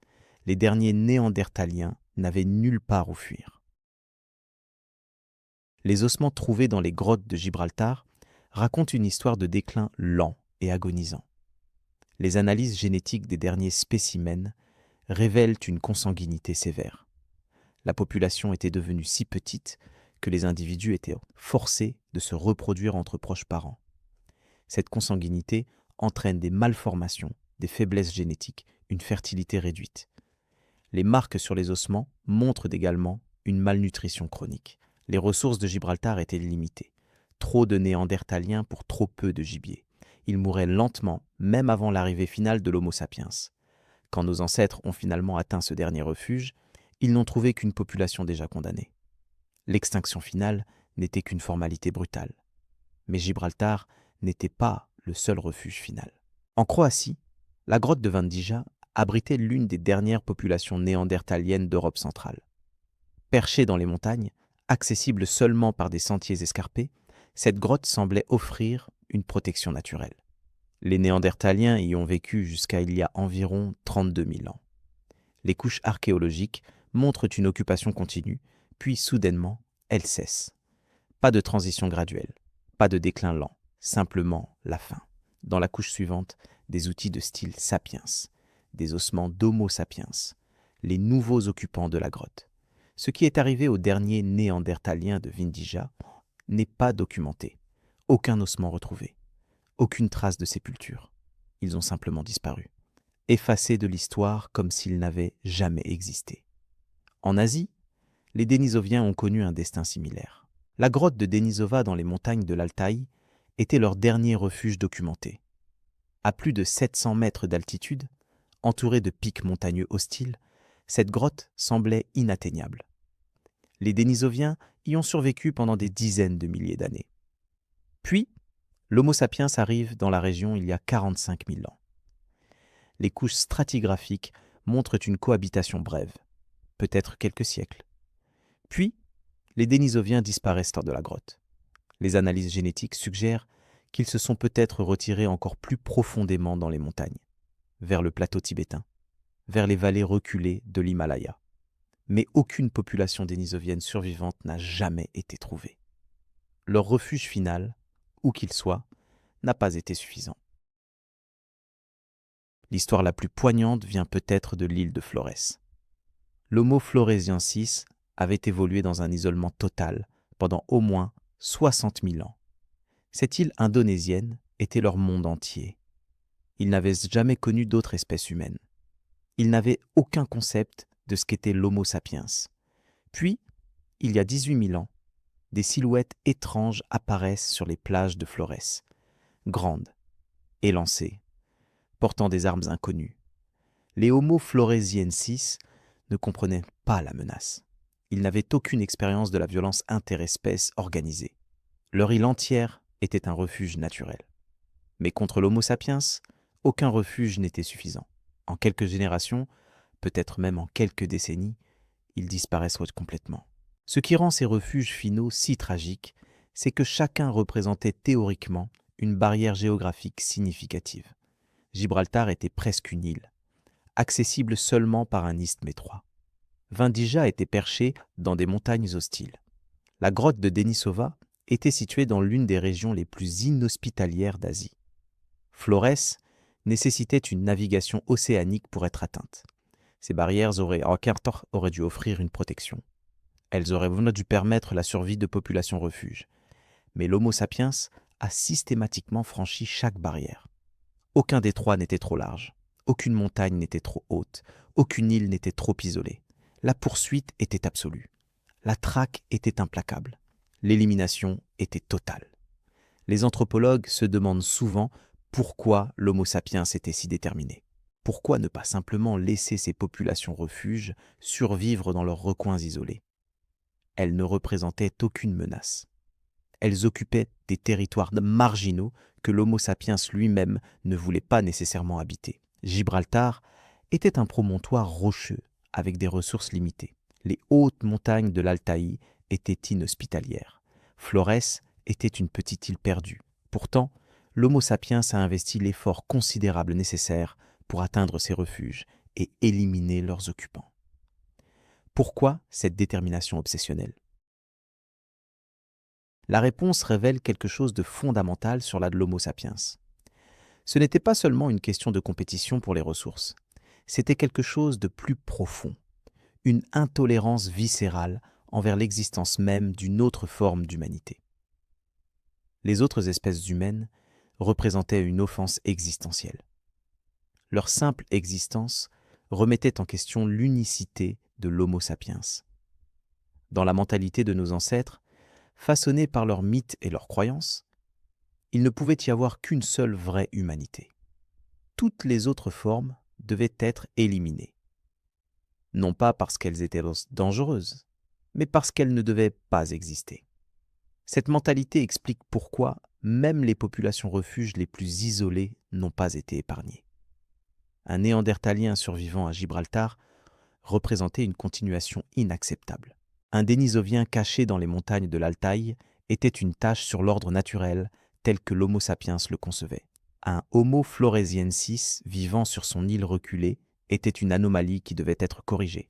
Speaker 1: les derniers Néandertaliens n'avaient nulle part où fuir. Les ossements trouvés dans les grottes de Gibraltar racontent une histoire de déclin lent et agonisant. Les analyses génétiques des derniers spécimens révèlent une consanguinité sévère. La population était devenue si petite que les individus étaient forcés de se reproduire entre proches parents. Cette consanguinité entraîne des malformations, des faiblesses génétiques, une fertilité réduite. Les marques sur les ossements montrent également une malnutrition chronique. Les ressources de Gibraltar étaient limitées. Trop de Néandertaliens pour trop peu de gibier. Ils mouraient lentement, même avant l'arrivée finale de l'Homo sapiens. Quand nos ancêtres ont finalement atteint ce dernier refuge, ils n'ont trouvé qu'une population déjà condamnée. L'extinction finale n'était qu'une formalité brutale. Mais Gibraltar n'était pas le seul refuge final. En Croatie, la grotte de Vandija abritait l'une des dernières populations néandertaliennes d'Europe centrale. Perchée dans les montagnes, accessible seulement par des sentiers escarpés, cette grotte semblait offrir une protection naturelle. Les Néandertaliens y ont vécu jusqu'à il y a environ 32 000 ans. Les couches archéologiques montrent une occupation continue, puis soudainement, elle cesse. Pas de transition graduelle, pas de déclin lent, simplement la fin. Dans la couche suivante, des outils de style sapiens, des ossements d'Homo sapiens, les nouveaux occupants de la grotte. Ce qui est arrivé aux derniers Néandertaliens de Vindija n'est pas documenté. Aucun ossement retrouvé, aucune trace de sépulture. Ils ont simplement disparu, effacés de l'histoire comme s'ils n'avaient jamais existé. En Asie, les Denisoviens ont connu un destin similaire. La grotte de Denisova dans les montagnes de l'Altaï était leur dernier refuge documenté. À plus de 700 mètres d'altitude, entourée de pics montagneux hostiles, cette grotte semblait inatteignable. Les Denisoviens y ont survécu pendant des dizaines de milliers d'années. Puis, l'Homo sapiens arrive dans la région il y a 45 000 ans. Les couches stratigraphiques montrent une cohabitation brève, peut-être quelques siècles. Puis, les Dénisoviens disparaissent de la grotte. Les analyses génétiques suggèrent qu'ils se sont peut-être retirés encore plus profondément dans les montagnes, vers le plateau tibétain, vers les vallées reculées de l'Himalaya. Mais aucune population dénisovienne survivante n'a jamais été trouvée. Leur refuge final, où qu'il soit, n'a pas été suffisant. L'histoire la plus poignante vient peut-être de l'île de Florès. L'Homo floresiensis avait évolué dans un isolement total pendant au moins 60 000 ans. Cette île indonésienne était leur monde entier. Ils n'avaient jamais connu d'autres espèces humaines. Ils n'avaient aucun concept de ce qu'était l'Homo sapiens. Puis, il y a 18 000 ans, des silhouettes étranges apparaissent sur les plages de Florès, grandes, élancées, portant des armes inconnues. Les Homo floresiensis ne comprenaient pas la menace. Ils n'avaient aucune expérience de la violence interespèce organisée. Leur île entière était un refuge naturel. Mais contre l'Homo sapiens, aucun refuge n'était suffisant. En quelques générations, peut-être même en quelques décennies, ils disparaissent complètement. Ce qui rend ces refuges finaux si tragiques, c'est que chacun représentait théoriquement une barrière géographique significative. Gibraltar était presque une île, accessible seulement par un isthme étroit. Vindija était perché dans des montagnes hostiles. La grotte de Denisova était située dans l'une des régions les plus inhospitalières d'Asie. Florès nécessitait une navigation océanique pour être atteinte. Ces barrières auraient dû offrir une protection. Elles auraient dû permettre la survie de populations refuges. Mais l'Homo sapiens a systématiquement franchi chaque barrière. Aucun détroit n'était trop large, aucune montagne n'était trop haute, aucune île n'était trop isolée. La poursuite était absolue. La traque était implacable. L'élimination était totale. Les anthropologues se demandent souvent pourquoi l'Homo sapiens était si déterminé. Pourquoi ne pas simplement laisser ces populations refuges survivre dans leurs recoins isolés? Elles ne représentaient aucune menace. Elles occupaient des territoires marginaux que l'Homo sapiens lui-même ne voulait pas nécessairement habiter. Gibraltar était un promontoire rocheux avec des ressources limitées. Les hautes montagnes de l'Altaï étaient inhospitalières. Florès était une petite île perdue. Pourtant, l'Homo sapiens a investi l'effort considérable nécessaire pour atteindre ces refuges et éliminer leurs occupants. Pourquoi cette détermination obsessionnelle? La réponse révèle quelque chose de fondamental sur l'Homo sapiens. Ce n'était pas seulement une question de compétition pour les ressources, c'était quelque chose de plus profond, une intolérance viscérale envers l'existence même d'une autre forme d'humanité. Les autres espèces humaines représentaient une offense existentielle. Leur simple existence remettait en question l'unicité de l'Homo sapiens. Dans la mentalité de nos ancêtres, façonnés par leurs mythes et leurs croyances, il ne pouvait y avoir qu'une seule vraie humanité. Toutes les autres formes devaient être éliminées. Non pas parce qu'elles étaient dangereuses, mais parce qu'elles ne devaient pas exister. Cette mentalité explique pourquoi même les populations refuges les plus isolées n'ont pas été épargnées. Un néandertalien survivant à Gibraltar représentait une continuation inacceptable. Un dénisovien caché dans les montagnes de l'Altaï était une tache sur l'ordre naturel tel que l'Homo sapiens le concevait. Un Homo floresiensis vivant sur son île reculée était une anomalie qui devait être corrigée.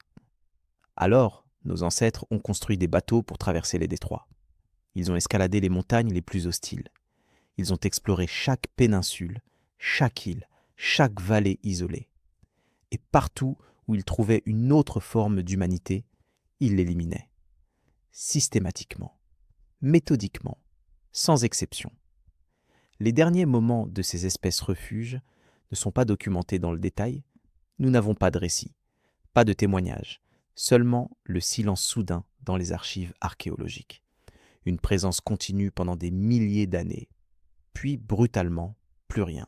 Speaker 1: Alors, nos ancêtres ont construit des bateaux pour traverser les détroits. Ils ont escaladé les montagnes les plus hostiles. Ils ont exploré chaque péninsule, chaque île, chaque vallée isolée. Et partout où ils trouvaient une autre forme d'humanité, ils l'éliminaient. Systématiquement, méthodiquement, sans exception. Les derniers moments de ces espèces refuges ne sont pas documentés dans le détail. Nous n'avons pas de récit, pas de témoignages, seulement le silence soudain dans les archives archéologiques. Une présence continue pendant des milliers d'années, puis brutalement, plus rien.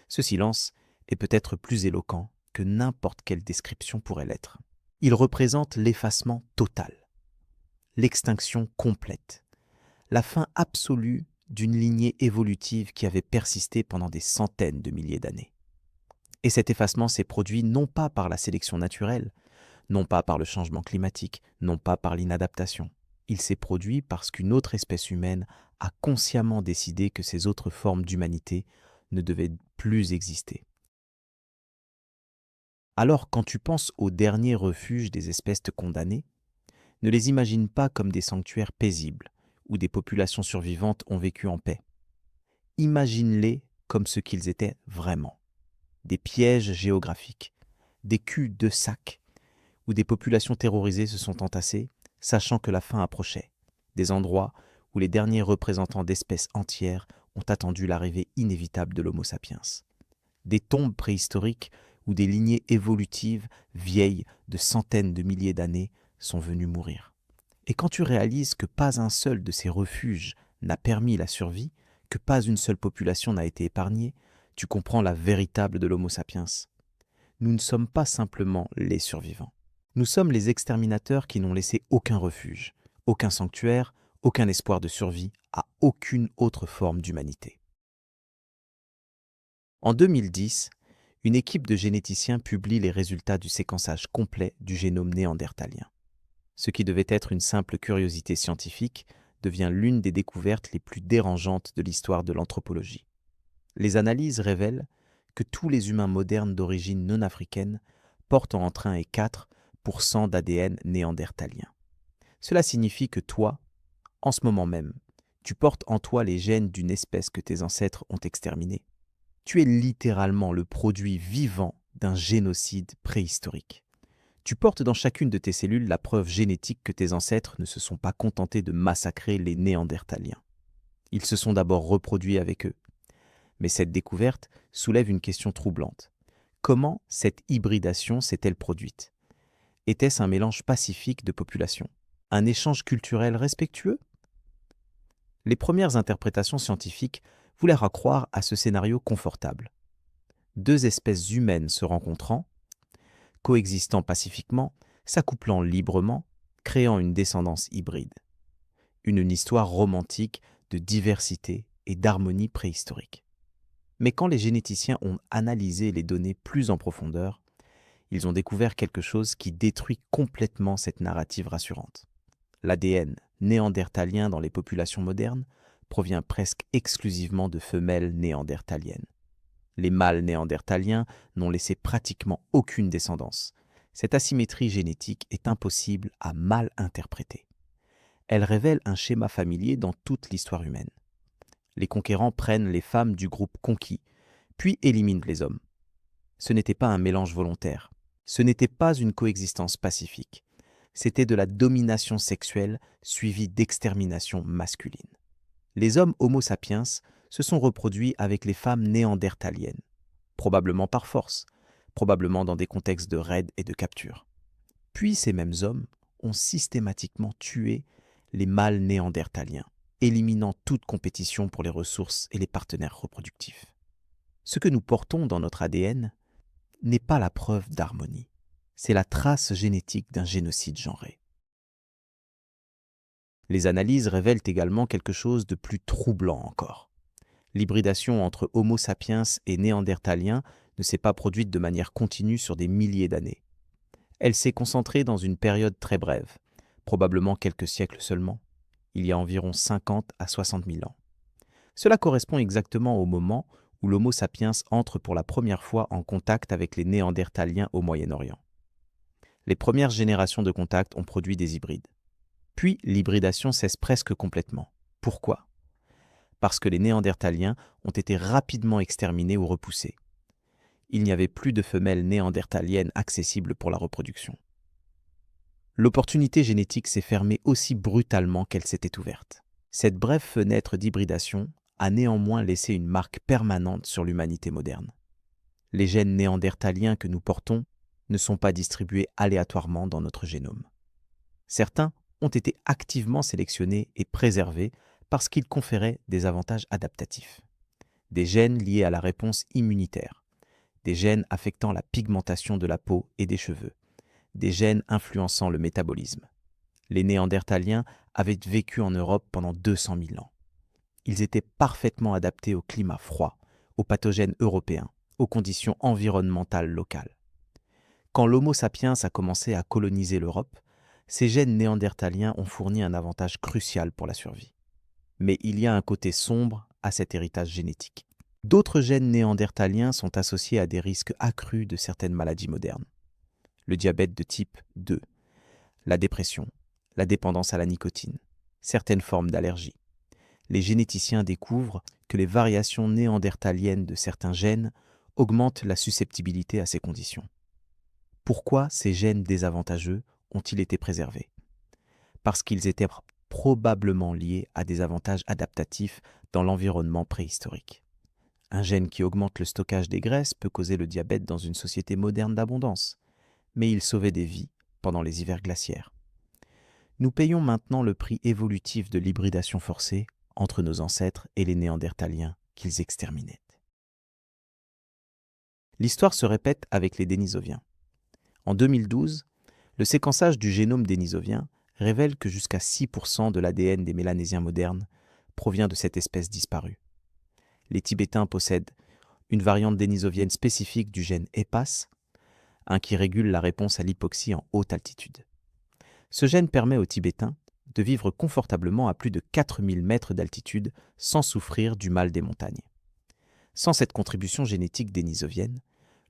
Speaker 1: Ce silence est peut-être plus éloquent que n'importe quelle description pourrait l'être. Il représente l'effacement total. l'extinction complète, la fin absolue d'une lignée évolutive qui avait persisté pendant des centaines de milliers d'années. Et cet effacement s'est produit non pas par la sélection naturelle, non pas par le changement climatique, non pas par l'inadaptation. Il s'est produit parce qu'une autre espèce humaine a consciemment décidé que ces autres formes d'humanité ne devaient plus exister. Alors, quand tu penses aux derniers refuges des espèces condamnées, ne les imagine pas comme des sanctuaires paisibles, où des populations survivantes ont vécu en paix. Imagine-les comme ce qu'ils étaient vraiment. Des pièges géographiques, des culs-de-sac, où des populations terrorisées se sont entassées, sachant que la fin approchait. Des endroits où les derniers représentants d'espèces entières ont attendu l'arrivée inévitable de l'Homo sapiens. Des tombes préhistoriques où des lignées évolutives, vieilles de centaines de milliers d'années, sont venues mourir. Et quand tu réalises que pas un seul de ces refuges n'a permis la survie, que pas une seule population n'a été épargnée, tu comprends la véritable de l'Homo sapiens. Nous ne sommes pas simplement les survivants. Nous sommes les exterminateurs qui n'ont laissé aucun refuge, aucun sanctuaire, aucun espoir de survie à aucune autre forme d'humanité. En 2010, une équipe de généticiens publie les résultats du séquençage complet du génome néandertalien. Ce qui devait être une simple curiosité scientifique devient l'une des découvertes les plus dérangeantes de l'histoire de l'anthropologie. Les analyses révèlent que tous les humains modernes d'origine non africaine portent entre 1 et 4% d'ADN néandertalien. Cela signifie que toi, en ce moment même, tu portes en toi les gènes d'une espèce que tes ancêtres ont exterminée. Tu es littéralement le produit vivant d'un génocide préhistorique. Tu portes dans chacune de tes cellules la preuve génétique que tes ancêtres ne se sont pas contentés de massacrer les Néandertaliens. Ils se sont d'abord reproduits avec eux. Mais cette découverte soulève une question troublante. Comment cette hybridation s'est-elle produite? Était-ce un mélange pacifique de populations? Un échange culturel respectueux? Les premières interprétations scientifiques voulaient croire à ce scénario confortable. Deux espèces humaines se rencontrant, coexistant pacifiquement, s'accouplant librement, créant une descendance hybride. Une histoire romantique de diversité et d'harmonie préhistorique. Mais quand les généticiens ont analysé les données plus en profondeur, ils ont découvert quelque chose qui détruit complètement cette narrative rassurante. L'ADN néandertalien dans les populations modernes provient presque exclusivement de femelles néandertaliennes. Les mâles néandertaliens n'ont laissé pratiquement aucune descendance. Cette asymétrie génétique est impossible à mal interpréter. Elle révèle un schéma familier dans toute l'histoire humaine. Les conquérants prennent les femmes du groupe conquis, puis éliminent les hommes. Ce n'était pas un mélange volontaire. Ce n'était pas une coexistence pacifique. C'était de la domination sexuelle suivie d'extermination masculine. Les hommes Homo sapiens se sont reproduits avec les femmes néandertaliennes, probablement par force, probablement dans des contextes de raid et de capture. Puis ces mêmes hommes ont systématiquement tué les mâles néandertaliens, éliminant toute compétition pour les ressources et les partenaires reproductifs. Ce que nous portons dans notre ADN n'est pas la preuve d'harmonie, c'est la trace génétique d'un génocide genré. Les analyses révèlent également quelque chose de plus troublant encore. L'hybridation entre Homo sapiens et Néandertaliens ne s'est pas produite de manière continue sur des milliers d'années. Elle s'est concentrée dans une période très brève, probablement quelques siècles seulement, il y a environ 50 à 60 000 ans. Cela correspond exactement au moment où l'Homo sapiens entre pour la première fois en contact avec les Néandertaliens au Moyen-Orient. Les premières générations de contacts ont produit des hybrides. Puis l'hybridation cesse presque complètement. Pourquoi? Parce que les Néandertaliens ont été rapidement exterminés ou repoussés. Il n'y avait plus de femelles néandertaliennes accessibles pour la reproduction. L'opportunité génétique s'est fermée aussi brutalement qu'elle s'était ouverte. Cette brève fenêtre d'hybridation a néanmoins laissé une marque permanente sur l'humanité moderne. Les gènes néandertaliens que nous portons ne sont pas distribués aléatoirement dans notre génome. Certains ont été activement sélectionnés et préservés parce qu'ils conféraient des avantages adaptatifs. Des gènes liés à la réponse immunitaire, des gènes affectant la pigmentation de la peau et des cheveux, des gènes influençant le métabolisme. Les Néandertaliens avaient vécu en Europe pendant 200 000 ans. Ils étaient parfaitement adaptés au climat froid, aux pathogènes européens, aux conditions environnementales locales. Quand l'Homo sapiens a commencé à coloniser l'Europe, ces gènes néandertaliens ont fourni un avantage crucial pour la survie. Mais il y a un côté sombre à cet héritage génétique. D'autres gènes néandertaliens sont associés à des risques accrus de certaines maladies modernes. Le diabète de type 2, la dépression, la dépendance à la nicotine, certaines formes d'allergies. Les généticiens découvrent que les variations néandertaliennes de certains gènes augmentent la susceptibilité à ces conditions. Pourquoi ces gènes désavantageux ont-ils été préservés? Parce qu'ils étaient probablement liés à des avantages adaptatifs dans l'environnement préhistorique. Un gène qui augmente le stockage des graisses peut causer le diabète dans une société moderne d'abondance, mais il sauvait des vies pendant les hivers glaciaires. Nous payons maintenant le prix évolutif de l'hybridation forcée entre nos ancêtres et les Néandertaliens qu'ils exterminaient. L'histoire se répète avec les Dénisoviens. En 2012, le séquençage du génome dénisovien révèle que jusqu'à 6% de l'ADN des Mélanésiens modernes provient de cette espèce disparue. Les Tibétains possèdent une variante dénisovienne spécifique du gène EPAS, un qui régule la réponse à l'hypoxie en haute altitude. Ce gène permet aux Tibétains de vivre confortablement à plus de 4000 mètres d'altitude sans souffrir du mal des montagnes. Sans cette contribution génétique dénisovienne,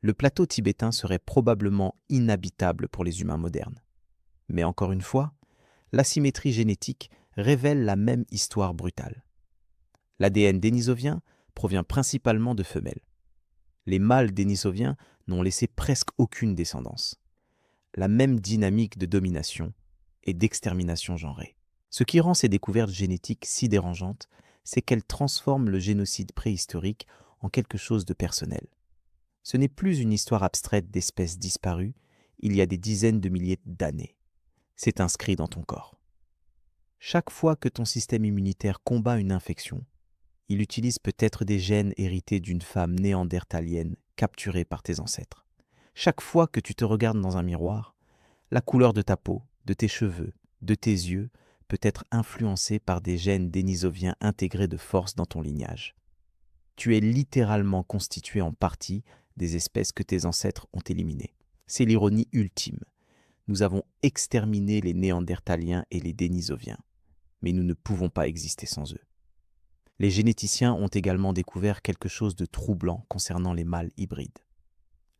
Speaker 1: le plateau tibétain serait probablement inhabitable pour les humains modernes. Mais encore une fois, l'asymétrie génétique révèle la même histoire brutale. L'ADN dénisovien provient principalement de femelles. Les mâles dénisoviens n'ont laissé presque aucune descendance. La même dynamique de domination et d'extermination genrée. Ce qui rend ces découvertes génétiques si dérangeantes, c'est qu'elles transforment le génocide préhistorique en quelque chose de personnel. Ce n'est plus une histoire abstraite d'espèces disparues il y a des dizaines de milliers d'années. C'est inscrit dans ton corps. Chaque fois que ton système immunitaire combat une infection, il utilise peut-être des gènes hérités d'une femme néandertalienne capturée par tes ancêtres. Chaque fois que tu te regardes dans un miroir, la couleur de ta peau, de tes cheveux, de tes yeux peut être influencée par des gènes dénisoviens intégrés de force dans ton lignage. Tu es littéralement constitué en partie des espèces que tes ancêtres ont éliminées. C'est l'ironie ultime. Nous avons exterminé les Néandertaliens et les Dénisoviens, mais nous ne pouvons pas exister sans eux. Les généticiens ont également découvert quelque chose de troublant concernant les mâles hybrides.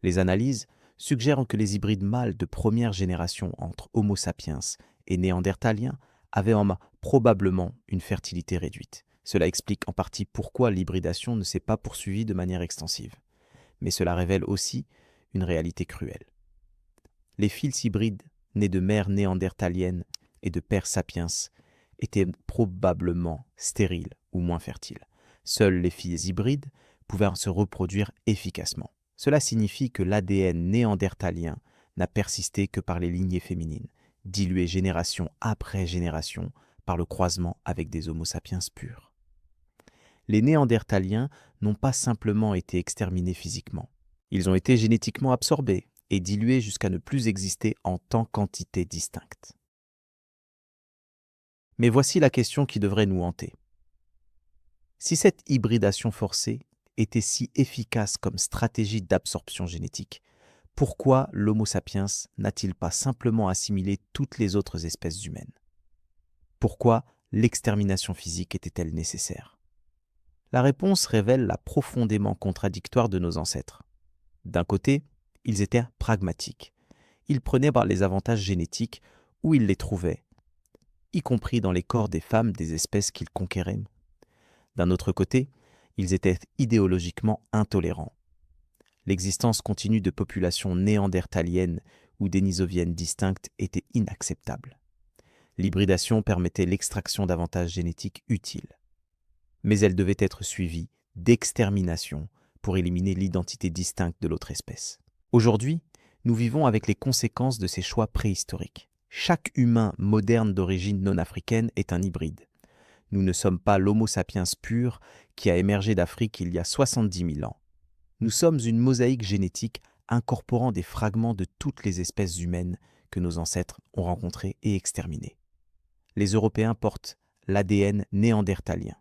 Speaker 1: Les analyses suggèrent que les hybrides mâles de première génération entre Homo sapiens et Néandertaliens avaient probablement une fertilité réduite. Cela explique en partie pourquoi l'hybridation ne s'est pas poursuivie de manière extensive. Mais cela révèle aussi une réalité cruelle. Les fils hybrides nés de mères néandertaliennes et de pères sapiens étaient probablement stériles ou moins fertiles. Seules les filles hybrides pouvaient se reproduire efficacement. Cela signifie que l'ADN néandertalien n'a persisté que par les lignées féminines, diluées génération après génération par le croisement avec des Homo sapiens purs. Les Néandertaliens n'ont pas simplement été exterminés physiquement. Ils ont été génétiquement absorbés et dilués jusqu'à ne plus exister en tant qu'entités distinctes. Mais voici la question qui devrait nous hanter. Si cette hybridation forcée était si efficace comme stratégie d'absorption génétique, pourquoi l'Homo sapiens n'a-t-il pas simplement assimilé toutes les autres espèces humaines? Pourquoi l'extermination physique était-elle nécessaire? La réponse révèle la profondément contradictoire de nos ancêtres. D'un côté, ils étaient pragmatiques. Ils prenaient par les avantages génétiques où ils les trouvaient, y compris dans les corps des femmes des espèces qu'ils conquéraient. D'un autre côté, ils étaient idéologiquement intolérants. L'existence continue de populations néandertaliennes ou dénisoviennes distinctes était inacceptable. L'hybridation permettait l'extraction d'avantages génétiques utiles. Mais elle devait être suivie d'extermination pour éliminer l'identité distincte de l'autre espèce. Aujourd'hui, nous vivons avec les conséquences de ces choix préhistoriques. Chaque humain moderne d'origine non africaine est un hybride. Nous ne sommes pas l'Homo sapiens pur qui a émergé d'Afrique il y a 70 000 ans. Nous sommes une mosaïque génétique incorporant des fragments de toutes les espèces humaines que nos ancêtres ont rencontrées et exterminées. Les Européens portent l'ADN néandertalien.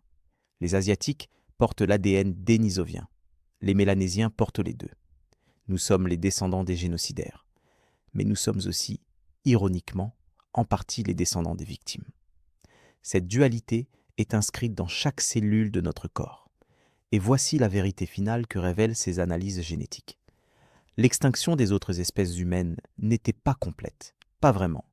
Speaker 1: Les Asiatiques portent l'ADN dénisovien. Les Mélanésiens portent les deux. Nous sommes les descendants des génocidaires. Mais nous sommes aussi, ironiquement, en partie les descendants des victimes. Cette dualité est inscrite dans chaque cellule de notre corps. Et voici la vérité finale que révèlent ces analyses génétiques. L'extinction des autres espèces humaines n'était pas complète, pas vraiment.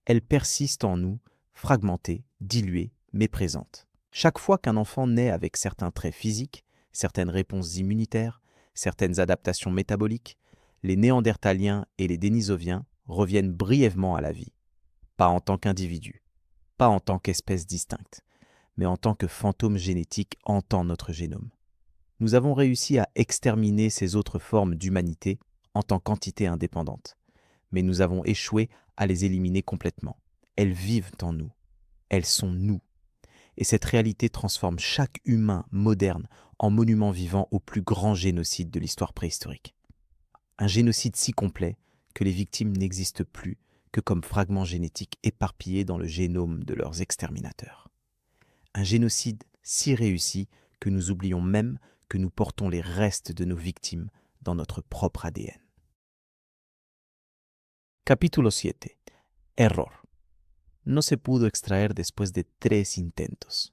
Speaker 1: Elle persiste en nous, fragmentée, diluée, mais présente. Chaque fois qu'un enfant naît avec certains traits physiques, certaines réponses immunitaires, certaines adaptations métaboliques, les Néandertaliens et les Dénisoviens reviennent brièvement à la vie. Pas en tant qu'individus, pas en tant qu'espèce distincte, mais en tant que fantôme génétique hantant notre génome. Nous avons réussi à exterminer ces autres formes d'humanité en tant qu'entité indépendante, mais nous avons échoué à les éliminer complètement. Elles vivent en nous, elles sont nous. Et cette réalité transforme chaque humain moderne en monument vivant au plus grand génocide de l'histoire préhistorique. Un génocide si complet que les victimes n'existent plus que comme fragments génétiques éparpillés dans le génome de leurs exterminateurs. Un génocide si réussi que nous oublions même que nous portons les restes de nos victimes dans notre propre ADN. Capítulo 7. Error. No se pudo extraer después de 3 intentos.